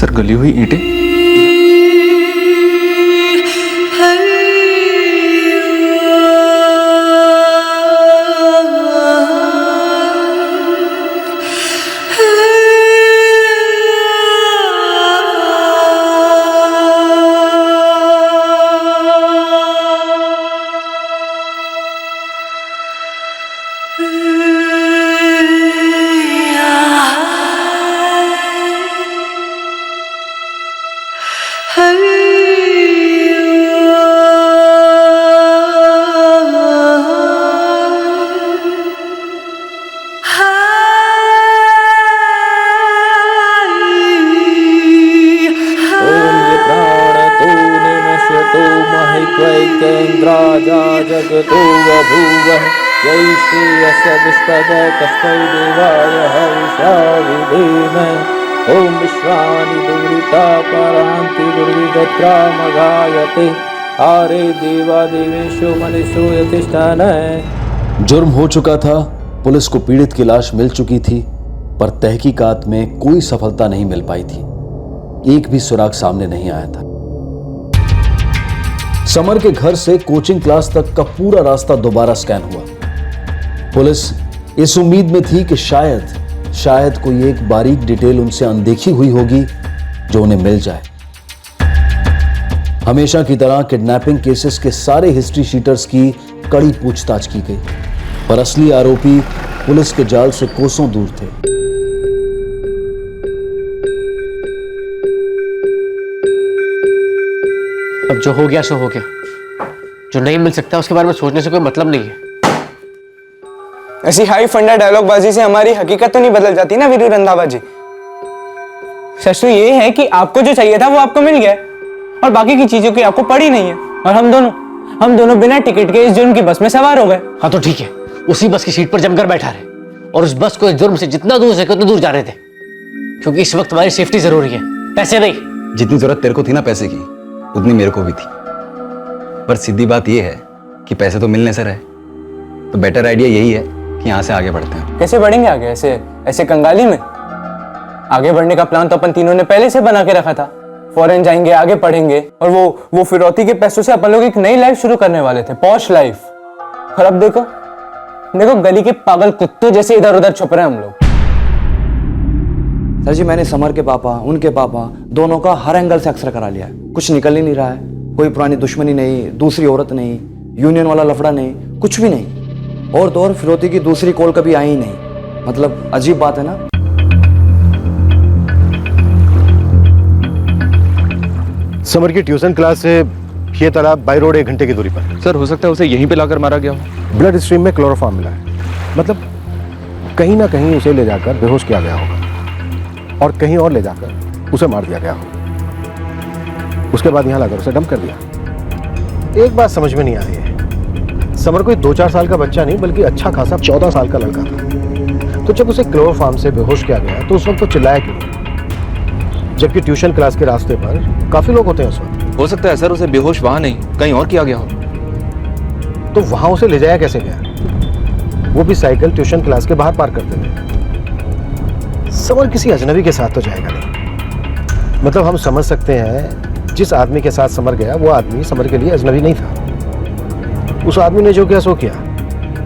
S3: सर गली हुई ईंटें।
S19: जगतो बभूव जय श्री असदस्तद तस्मै देवाय हविषा विधेम ओम विश्वानि दुरिता परान्ति दुर्विदत्रा मगायते आरे देवा देवेशो मनीषो यतिष्ठानः।
S12: जुर्म हो चुका था, पुलिस को पीड़ित की लाश मिल चुकी थी, पर तहकीकात में कोई सफलता नहीं मिल पाई थी। एक भी सुराग सामने नहीं आया था। समर के घर से कोचिंग क्लास तक का पूरा रास्ता दोबारा स्कैन हुआ। पुलिस इस उम्मीद में थी कि शायद कोई एक बारीक डिटेल उनसे अनदेखी हुई होगी जो उन्हें मिल जाए। हमेशा की तरह किडनैपिंग केसेस के सारे हिस्ट्री शीटर्स की कड़ी पूछताछ की गई, पर असली आरोपी पुलिस के जाल से कोसों दूर थे।
S2: अब जो हो गया सो हो गया। जो नहीं मिल सकता उसके बारे में सोचने से कोई मतलब नहीं है।
S3: ऐसी हाई फंडा डायलॉग बाजी से हमारी हकीकत तो नहीं बदल जाती ना वीरू रंधावा जी। सच तो ये है कि आपको जो चाहिए था वो आपको मिल गया और बाकी की चीजों की आपको पड़ी नहीं है, और हम दोनों बिना टिकट के इस जुर्म की बस में सवार हो गए।
S2: हाँ तो ठीक है, उसी बस की सीट पर जमकर बैठा रहे और उस बस को इस जुर्म से जितना दूर सके उतना दूर जा रहे थे, क्योंकि इस वक्त हमारी सेफ्टी जरूरी है, पैसे नहीं।
S4: जितनी जरूरत तेरे को थी ना पैसे की, उतनी मेरे को भी थी। पर सीधी बात यह है कि पैसे तो मिलने से रहे, तो बेटर आइडिया यही है कि यहाँ से आगे बढ़ते हैं।
S3: कैसे बढ़ेंगे आगे? ऐसे कंगाली में? आगे बढ़ने का प्लान तो अपन तीनों ने पहले से बना के रखा था। फॉरेन जाएंगे, आगे पढ़ेंगे, और वो फिरौती के पैसों से अपन लोग एक नई लाइफ शुरू करने वाले थे, पॉश लाइफ। और अब देखो गली के पागल कुत्तों जैसे इधर उधर छुप रहे हैं हम लोग।
S1: सर जी, मैंने समर के पापा, उनके पापा, दोनों का हर एंगल से एक्सरे करा लिया है, कुछ निकल ही नहीं रहा है। कोई पुरानी दुश्मनी नहीं, दूसरी औरत नहीं, यूनियन वाला लफड़ा नहीं, कुछ भी नहीं। और तो और फिरौती की दूसरी कॉल कभी आई ही नहीं। मतलब अजीब बात है ना।
S17: समर की ट्यूशन क्लास से ये तालाब बाई रोड 1 घंटे की दूरी पर।
S3: सर हो सकता है उसे यहीं पे लाकर मारा गया हो।
S17: ब्लड स्ट्रीम में क्लोरोफॉर्म मिला है, मतलब कहीं ना कहीं उसे ले जाकर बेहोश किया गया होगा और कहीं और ले जाकर उसे मार दिया गया होगा। उसके बाद यहाँ लाकर उसे डंप कर दिया। एक बात समझ में नहीं आ रही है, समर कोई 2-4 साल का बच्चा नहीं बल्कि अच्छा खासा 14 साल का लड़का था। तो जब उसे क्लोरोफॉर्म से बेहोश किया गया तो उस वक्त तो चिल्लाया क्यों? जबकि ट्यूशन क्लास के रास्ते पर काफी लोग होते हैं उस वक्त।
S3: हो सकता है सर उसे बेहोश वहां नहीं कहीं और किया गया हो।
S17: तो वहां उसे ले जाया कैसे गया? वो भी साइकिल ट्यूशन क्लास के बाहर पार्क करते हुए। समर किसी अजनबी के साथ तो जाएगा नहीं। मतलब हम समझ सकते हैं जिस आदमी के साथ समर गया वो आदमी समर के लिए अजनबी नहीं था। उस आदमी ने जो किया सो किया,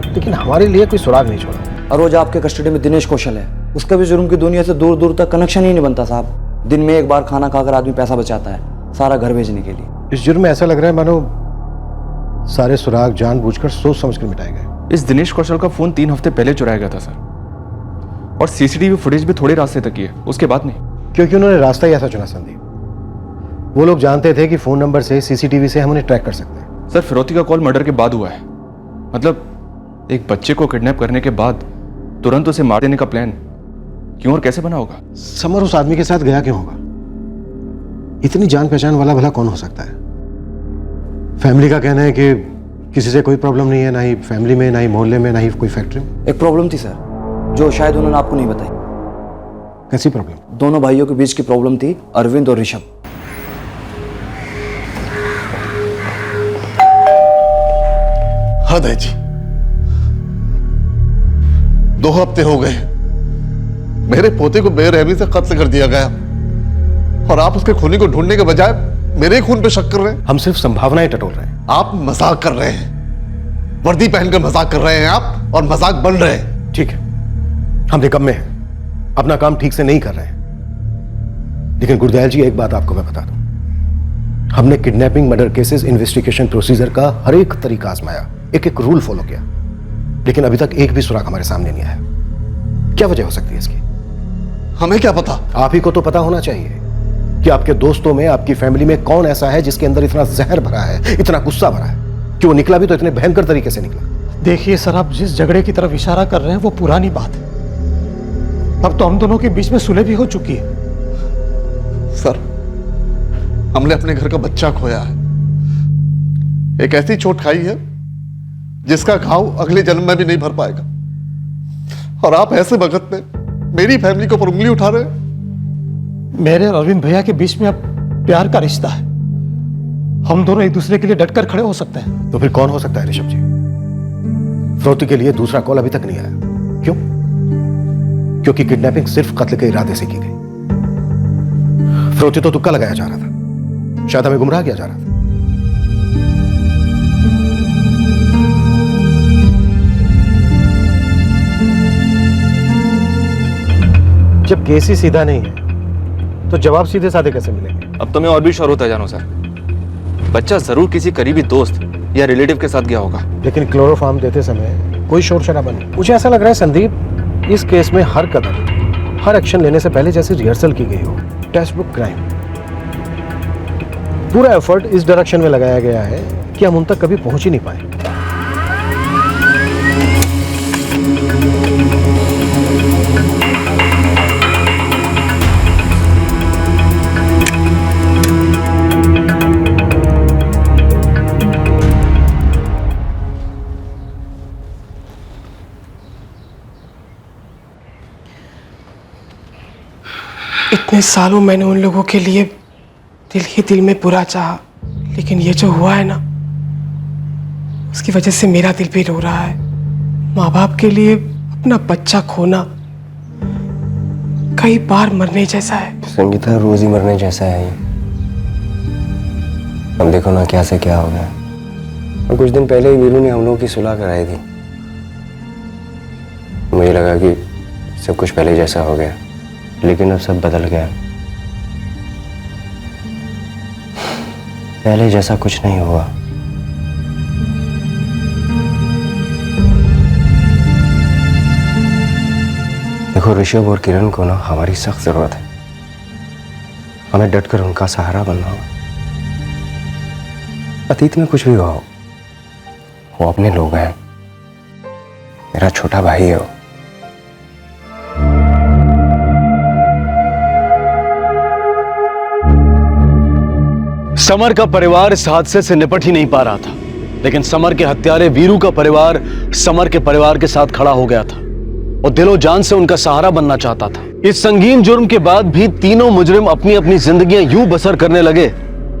S17: लेकिन हमारे लिए कोई सुराग नहीं छोड़ा।
S1: और वो जो आपके कस्टडी में दिनेश कौशल है, उसका भी जुर्म की दुनिया से दूर दूर तक कनेक्शन ही नहीं बनता साहब। दिन में एक बार खाना खाकर आदमी पैसा बचाता है सारा घर भेजने के लिए।
S17: इस जुर्म में ऐसा लग रहा है मानो सारे सुराग जानबूझकर सोच समझकर मिटाए गए।
S3: इस दिनेश कौशल का फोन 3 हफ्ते पहले चुराया गया था सर, और सीसीटीवी फुटेज भी थोड़े रास्ते तक ही है, उसके बाद नहीं।
S17: क्योंकि उन्होंने रास्ता ही ऐसा चुना संदीप। वो लोग जानते थे कि फोन नंबर से सीसीटीवी से हम उन्हें ट्रैक कर सकते हैं।
S3: सर फिरौती का कॉल मर्डर के बाद हुआ है, मतलब एक बच्चे को किडनैप करने के बाद तुरंत उसे मार देने का प्लान क्यों और कैसे बना होगा?
S17: समर उस आदमी के साथ गया क्यों होगा? इतनी जान पहचान वाला भला कौन हो सकता है? फैमिली का कहना है कि किसी से कोई प्रॉब्लम नहीं है, ना ही फैमिली में, ना ही मोहल्ले में, ना ही कोई फैक्ट्री में।
S1: एक प्रॉब्लम थी सर जो शायद उन्होंने आपको नहीं बताई।
S17: कैसी प्रॉब्लम?
S1: दोनों भाइयों के बीच की प्रॉब्लम थी, अरविंद और ऋषभ।
S13: हद है जी, 2 हफ्ते हो गए मेरे पोते को बेरहमी से कत्ल कर दिया गया, और आप उसके खूनी को ढूंढने के बजाय मेरे खून पे शक कर रहे हैं।
S17: हम सिर्फ संभावनाएं टटोल रहे हैं।
S13: आप मजाक कर रहे हैं, वर्दी पहनकर मजाक कर रहे हैं आप, और मजाक बन रहे हैं।
S17: ठीक है, हम निकम्मे हैं, अपना काम ठीक से नहीं कर रहे हैं। लेकिन गुरदयाल जी, एक बात आपको मैं बता दूं, हमने kidnapping murder cases investigation procedure का हर एक तरीका आजमाया, एक एक रूल फॉलो किया, लेकिन अभी तक एक भी सुराग हमारे सामने नहीं आया। क्या वजह हो सकती है इसकी?
S13: हमें क्या पता?
S17: आप ही को तो पता होना चाहिए कि आपके दोस्तों में, आपकी फैमिली में कौन ऐसा है जिसके अंदर इतना जहर भरा है, इतना गुस्सा भरा है कि वो निकला भी तो इतने भयंकर तरीके से निकला।
S6: देखिए सर, आप जिस झगड़े की तरफ इशारा कर रहे हैं वो पुरानी बात है। अब तो हम दोनों के बीच में सुलह भी हो चुकी है।
S13: सर, हमने अपने घर का बच्चा खोया है, एक ऐसी चोट खाई है जिसका घाव अगले जन्म में भी नहीं भर पाएगा, और आप ऐसे वक्त में मेरी फैमिली के ऊपर उंगली उठा रहे हैं।
S6: मेरे और अरविंद भैया के बीच में अब प्यार का रिश्ता है, हम दोनों एक दूसरे के लिए डटकर खड़े हो सकते हैं।
S17: तो फिर कौन हो सकता है ऋषभ जी? फिरौती के लिए दूसरा कॉल अभी तक नहीं आया। क्यों? क्योंकि किडनैपिंग सिर्फ कत्ल के इरादे से की गई। फिरौती तो तुक्का लगाया जा रहा था, शायद हमें गुमराह किया जा रहा था। जब केस ही सीधा नहीं है तो जवाब सीधे साधे कैसे मिलेंगे?
S3: अब तो मैं और भी श्योर होता जानो सर, बच्चा जरूर किसी करीबी दोस्त या रिलेटिव के साथ गया होगा।
S17: लेकिन क्लोरोफॉर्म देते समय कोई शोर शराबा नहीं। मुझे ऐसा लग रहा है संदीप, इस केस में हर कदम, हर एक्शन लेने से पहले जैसे रिहर्सल की गई हो, टेक्स्ट बुक क्राइम। पूरा एफर्ट इस डायरेक्शन में लगाया गया है कि हम उन तक कभी पहुंच ही नहीं पाए।
S11: इतने सालों मैंने उन लोगों के लिए दिल ही दिल में बुरा चाहा, लेकिन ये जो हुआ है ना, उसकी वजह से मेरा दिल भी रो रहा है। माँ बाप के लिए अपना बच्चा खोना कई बार मरने जैसा है।
S10: संगीता, रोज ही मरने जैसा है ये। अब देखो ना क्या से क्या हो गया। और कुछ दिन पहले ही वीरू ने हम लोगों की सुलह कराई थी। मुझे लगा कि सब कुछ पहले जैसा हो गया, लेकिन अब सब बदल गया। पहले जैसा कुछ नहीं हुआ। देखो, ऋषभ और किरण को ना हमारी सख्त जरूरत है। हमें डटकर उनका सहारा बनना होगा। अतीत में कुछ भी हुआ हो, वो अपने लोग हैं। मेरा छोटा भाई है वो।
S12: समर का परिवार इस हादसे से निपट ही नहीं पा रहा था, लेकिन समर के हत्यारे वीरू का परिवार समर के परिवार के साथ खड़ा हो गया था और दिलो जान से उनका सहारा बनना चाहता था। इस संगीन जुर्म के बाद भी तीनों मुजरिम अपनी अपनी जिंदगियां यूं बसर करने लगे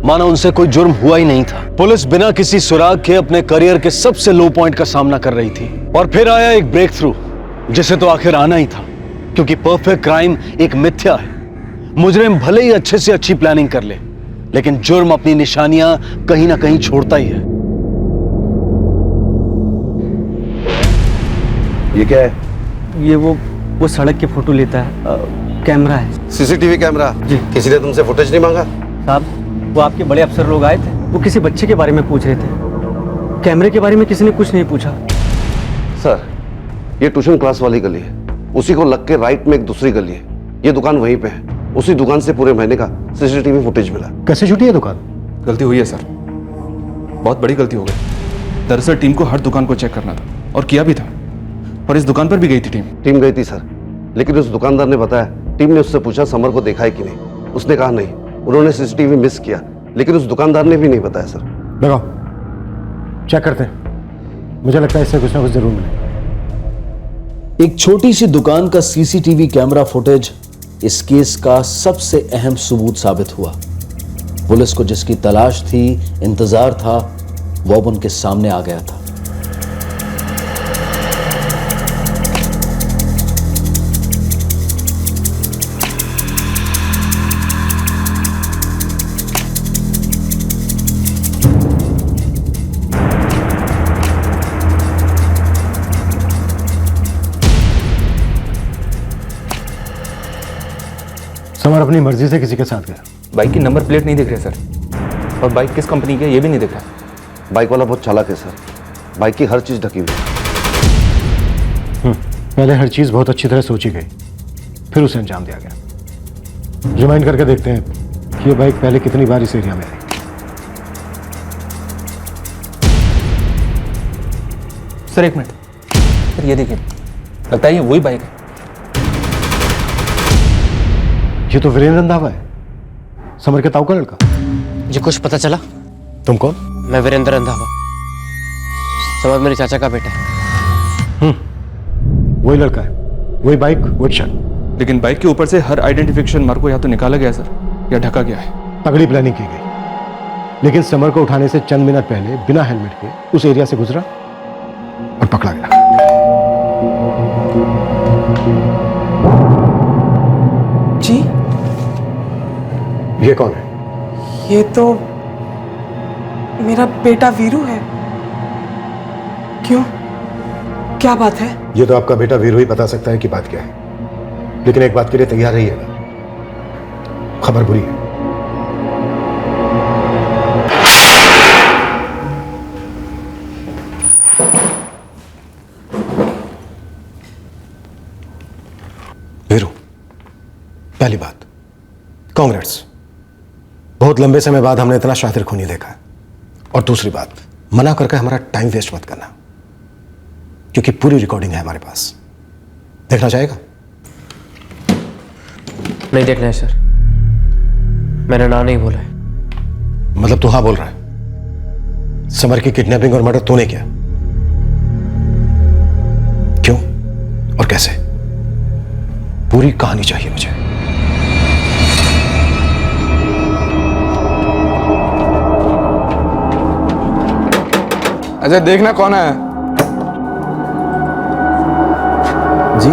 S12: मानो उनसे कोई जुर्म हुआ ही नहीं था। पुलिस बिना किसी सुराग के अपने करियर के सबसे लो पॉइंट का सामना कर रही थी और फिर आया एक ब्रेक थ्रू, जिसे तो आखिर आना ही था, क्योंकि परफेक्ट क्राइम एक मिथ्या है। मुजरिम भले ही अच्छे से अच्छी प्लानिंग कर ले, लेकिन जुर्म अपनी निशानियां कहीं ना कहीं छोड़ता ही है।
S20: ये क्या है? ये वो सड़क की फोटो लेता है, कैमरा है।
S13: CCTV camera? जी। किसी ने तुमसे फुटेज नहीं मांगा?
S20: साहब, वो आपके बड़े अफसर लोग आए थे, वो किसी बच्चे के बारे में पूछ रहे थे। कैमरे के बारे में किसी ने कुछ नहीं पूछा।
S13: सर, ये ट्यूशन क्लास वाली गली है, उसी को लग के राइट में एक दूसरी गली है, ये दुकान वहीं पे है। उसी दुकान से पूरे महीने का सीसीटीवी फुटेज मिला।
S17: कैसे छूटी है दुकान?
S3: गलती हुई है सर, बहुत बड़ी गलती हो गई। दरअसल टीम को हर दुकान को चेक करना था और किया भी था, और इस दुकान पर भी गई थी टीम
S13: गई थी सर, लेकिन उस दुकानदार ने बताया, टीम ने उससे पूछा समर को देखा है कि नहीं, उसने कहा नहीं। उन्होंने सीसीटीवी मिस किया, लेकिन उस दुकानदार ने भी नहीं बताया सर।
S17: लगाओ, चेक करते हैं, मुझे लगता है इससे कुछ ना कुछ जरूर मिलेगा।
S12: एक छोटी सी दुकान का सीसीटीवी कैमरा फुटेज इस केस का सबसे अहम सबूत साबित हुआ। पुलिस को जिसकी तलाश थी, इंतजार था, वो अब उनके सामने आ गया था।
S17: समर अपनी मर्जी से किसी के साथ गया।
S3: बाइक की नंबर प्लेट नहीं दिख रही सर, और बाइक किस कंपनी की है ये भी नहीं दिख रहा।
S13: बाइक वाला बहुत चालाक है सर, बाइक की हर चीज ढकी हुई है।
S17: पहले हर चीज बहुत अच्छी तरह सोची गई, फिर उसे अंजाम दिया गया। रिमाइंड करके देखते हैं कि ये बाइक पहले कितनी बार इस एरिया में आई।
S3: सर एक मिनट, सर ये देखिए, लगता है ये वही बाइक है।
S17: ये तो वीरेंद्र रंधावा है, समर के ताऊ का लड़का।
S2: जी कुछ पता चला?
S17: तुम कौन?
S2: मैं वीरेंद्र रंधावा, समर मेरे चाचा का बेटा है।
S17: वही लड़का है, वही बाइक, वही शर्ट।
S3: लेकिन बाइक के ऊपर से हर आइडेंटिफिकेशन मार्क को या तो निकाला गया सर, या ढका गया है।
S17: तगड़ी प्लानिंग की गई, लेकिन समर को उठाने से चंद मिनट पहले बिना हेलमेट के उस एरिया से गुजरा और पकड़ा गया।
S11: जी,
S17: ये कौन है?
S11: ये तो मेरा बेटा वीरू है। क्यों, क्या बात है?
S17: ये तो आपका बेटा वीरू ही बता सकता है कि बात क्या है, लेकिन एक बात के लिए तैयार रहिएगा, खबर बुरी है। वीरू, पहली बात, कांग्रेस, बहुत लंबे समय बाद हमने इतना शातिर खूनी देखा है। और दूसरी बात, मना करके हमारा टाइम वेस्ट मत करना, क्योंकि पूरी रिकॉर्डिंग है हमारे पास। देखना चाहेगा?
S2: नहीं देखना है सर, मैंने ना नहीं बोला है।
S17: मतलब तू हाँ बोल रहा है? समर की किडनैपिंग और मर्डर तूने किया? क्यों और कैसे? पूरी कहानी चाहिए मुझे।
S3: अच्छा देखना कौन है।
S4: जी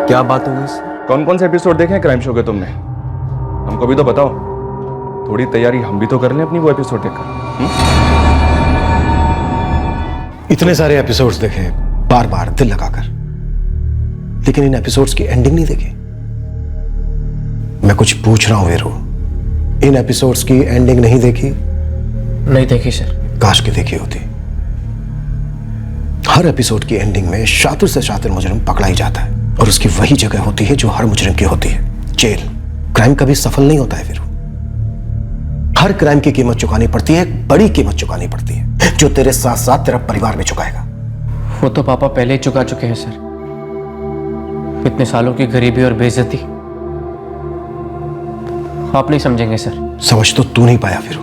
S4: क्या बात हो गई?
S3: कौन कौन से एपिसोड देखे हैं क्राइम शो के तुमने? हमको भी तो बताओ, थोड़ी तैयारी हम भी तो कर लें अपनी वो एपिसोड देखकर।
S17: इतने सारे एपिसोड्स देखे बार बार दिल लगाकर, लेकिन इन एपिसोड्स की एंडिंग नहीं देखी। मैं कुछ पूछ रहा हूं वीरू, इन एपिसोड्स की एंडिंग नहीं देखी?
S2: नहीं देखी सर।
S17: काश की देखी होती। हर एपिसोड की एंडिंग में शातिर से शातिर मुजरिम पकड़ा ही जाता है, और उसकी वही जगह होती है जो हर मुजरिम की होती है, जेल। क्राइम कभी सफल नहीं होता है वीरू। हर क्राइम की कीमत चुकानी पड़ती है, एक बड़ी कीमत चुकानी पड़ती है, जो तेरे साथ साथ तेरा परिवार भी चुकाएगा।
S2: वो तो पापा पहले ही चुका चुके हैं सर। इतने सालों की गरीबी और बेइज्जती आप नहीं समझेंगे सर।
S17: समझ तो तू नहीं पाया फिर।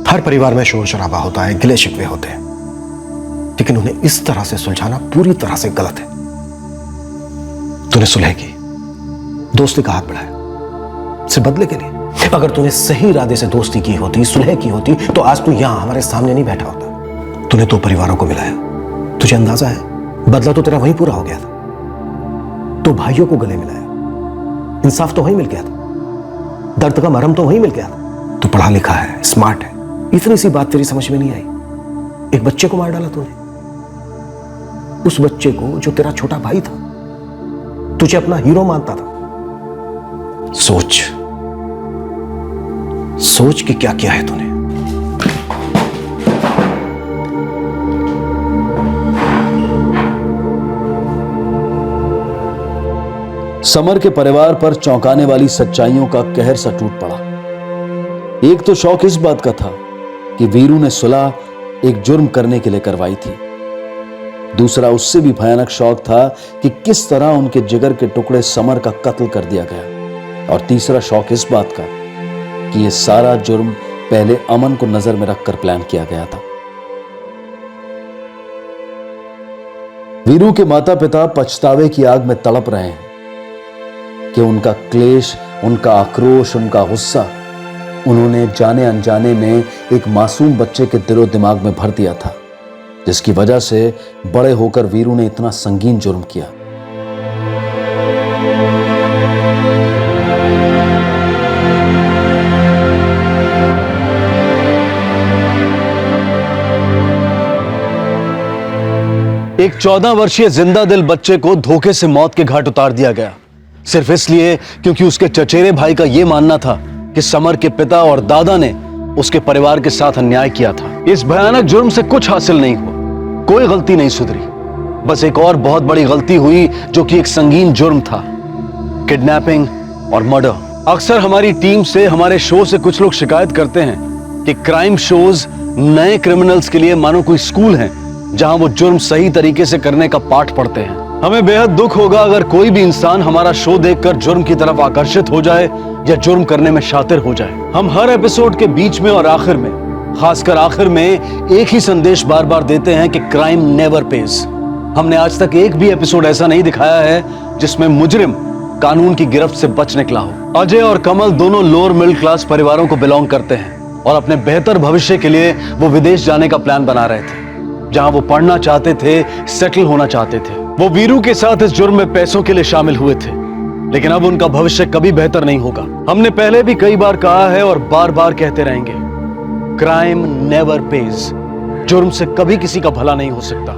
S17: हर परिवार में शोर शराबा होता है, गिले शिकवे होते हैं, लेकिन उन्हें इस तरह से सुलझाना पूरी तरह से गलत है। तूने सुलह की, दोस्ती का हाथ बढ़ाया सिर्फ बदले के लिए। अगर तूने सही इरादे से दोस्ती की होती, सुलह की होती, तो आज तू यहां हमारे सामने नहीं बैठा होता। तूने दो परिवारों को मिलाया, तुझे अंदाजा है बदला तो तेरा वहीं पूरा हो गया था। तो भाइयों को गले मिलाया, इंसाफ तो वहीं मिल गया था, दर्द का मरहम तो वहीं मिल गया था। तू पढ़ा लिखा है, स्मार्ट है, इतनी सी बात तेरी समझ में नहीं आई। एक बच्चे को मार डाला तूने, उस बच्चे को जो तेरा छोटा भाई था, तुझे अपना हीरो मानता था। सोच सोच कि क्या किया है तूने।
S12: समर के परिवार पर चौंकाने वाली सच्चाइयों का कहर सा टूट पड़ा। एक तो शौक इस बात का था कि वीरू ने सुलह एक जुर्म करने के लिए करवाई थी। दूसरा उससे भी भयानक शौक था कि किस तरह उनके जिगर के टुकड़े समर का कत्ल कर दिया गया। और तीसरा शौक इस बात का कि यह सारा जुर्म पहले अमन को नजर में रखकर प्लान किया गया था। वीरू के माता पिता पछतावे की आग में तड़प रहे हैं कि उनका क्लेश, उनका आक्रोश, उनका गुस्सा उन्होंने जाने अनजाने में एक मासूम बच्चे के दिलो दिमाग में भर दिया था, जिसकी वजह से बड़े होकर वीरू ने इतना संगीन जुर्म किया। एक 14 वर्षीय जिंदा दिल बच्चे को धोखे से मौत के घाट उतार दिया गया, सिर्फ इसलिए क्योंकि उसके चचेरे भाई का यह मानना था कि समर के पिता और दादा ने उसके परिवार के साथ अन्याय किया था। इस भयानक जुर्म से कुछ हासिल नहीं हुआ, कोई गलती नहीं सुधरी, बस एक और बहुत बड़ी गलती हुई जो कि एक संगीन जुर्म था, किडनैपिंग और मर्डर। अक्सर हमारी टीम से, हमारे शो से कुछ लोग शिकायत करते हैं कि क्राइम शोज नए क्रिमिनल्स के लिए मानो कोई स्कूल है जहां वो जुर्म सही तरीके से करने का पाठ पढ़ते हैं। हमें बेहद दुख होगा अगर कोई भी इंसान हमारा शो देखकर जुर्म की तरफ आकर्षित हो जाए या जुर्म करने में शातिर हो जाए। हम हर एपिसोड के बीच में और आखिर में, खासकर आखिर में, एक ही संदेश बार बार देते हैं कि क्राइम नेवर पेज। हमने आज तक एक भी एपिसोड ऐसा नहीं दिखाया है जिसमें मुजरिम कानून की गिरफ्त से बच निकला हो। अजय और कमल दोनों लोअर मिडिल क्लास परिवारों को बिलोंग करते हैं और अपने बेहतर भविष्य के लिए वो विदेश जाने का प्लान बना रहे थे, जहां वो पढ़ना चाहते थे, सेटल होना चाहते थे। वो वीरू के साथ इस जुर्म में पैसों के लिए शामिल हुए थे, लेकिन अब उनका भविष्य कभी बेहतर नहीं होगा। हमने पहले भी कई बार कहा है और बार बार कहते रहेंगे, क्राइम नेवर पेज। जुर्म से कभी किसी का भला नहीं हो सकता।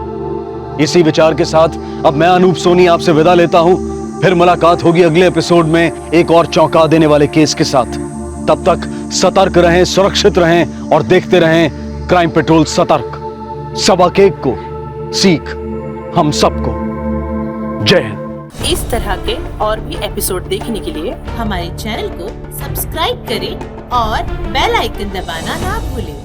S12: इसी विचार के साथ अब मैं अनूप सोनी आपसे विदा लेता हूं। फिर मुलाकात होगी अगले एपिसोड में एक और चौंका देने वाले केस के साथ। तब तक सतर्क रहें, सुरक्षित रहें और देखते रहें क्राइम पेट्रोल सतर्क। सबक एक को सीख हम सबको। जय हिंद।
S18: इस तरह के और भी एपिसोड देखने के लिए हमारे चैनल को सब्सक्राइब करें और बेल आइकन दबाना ना भूलें।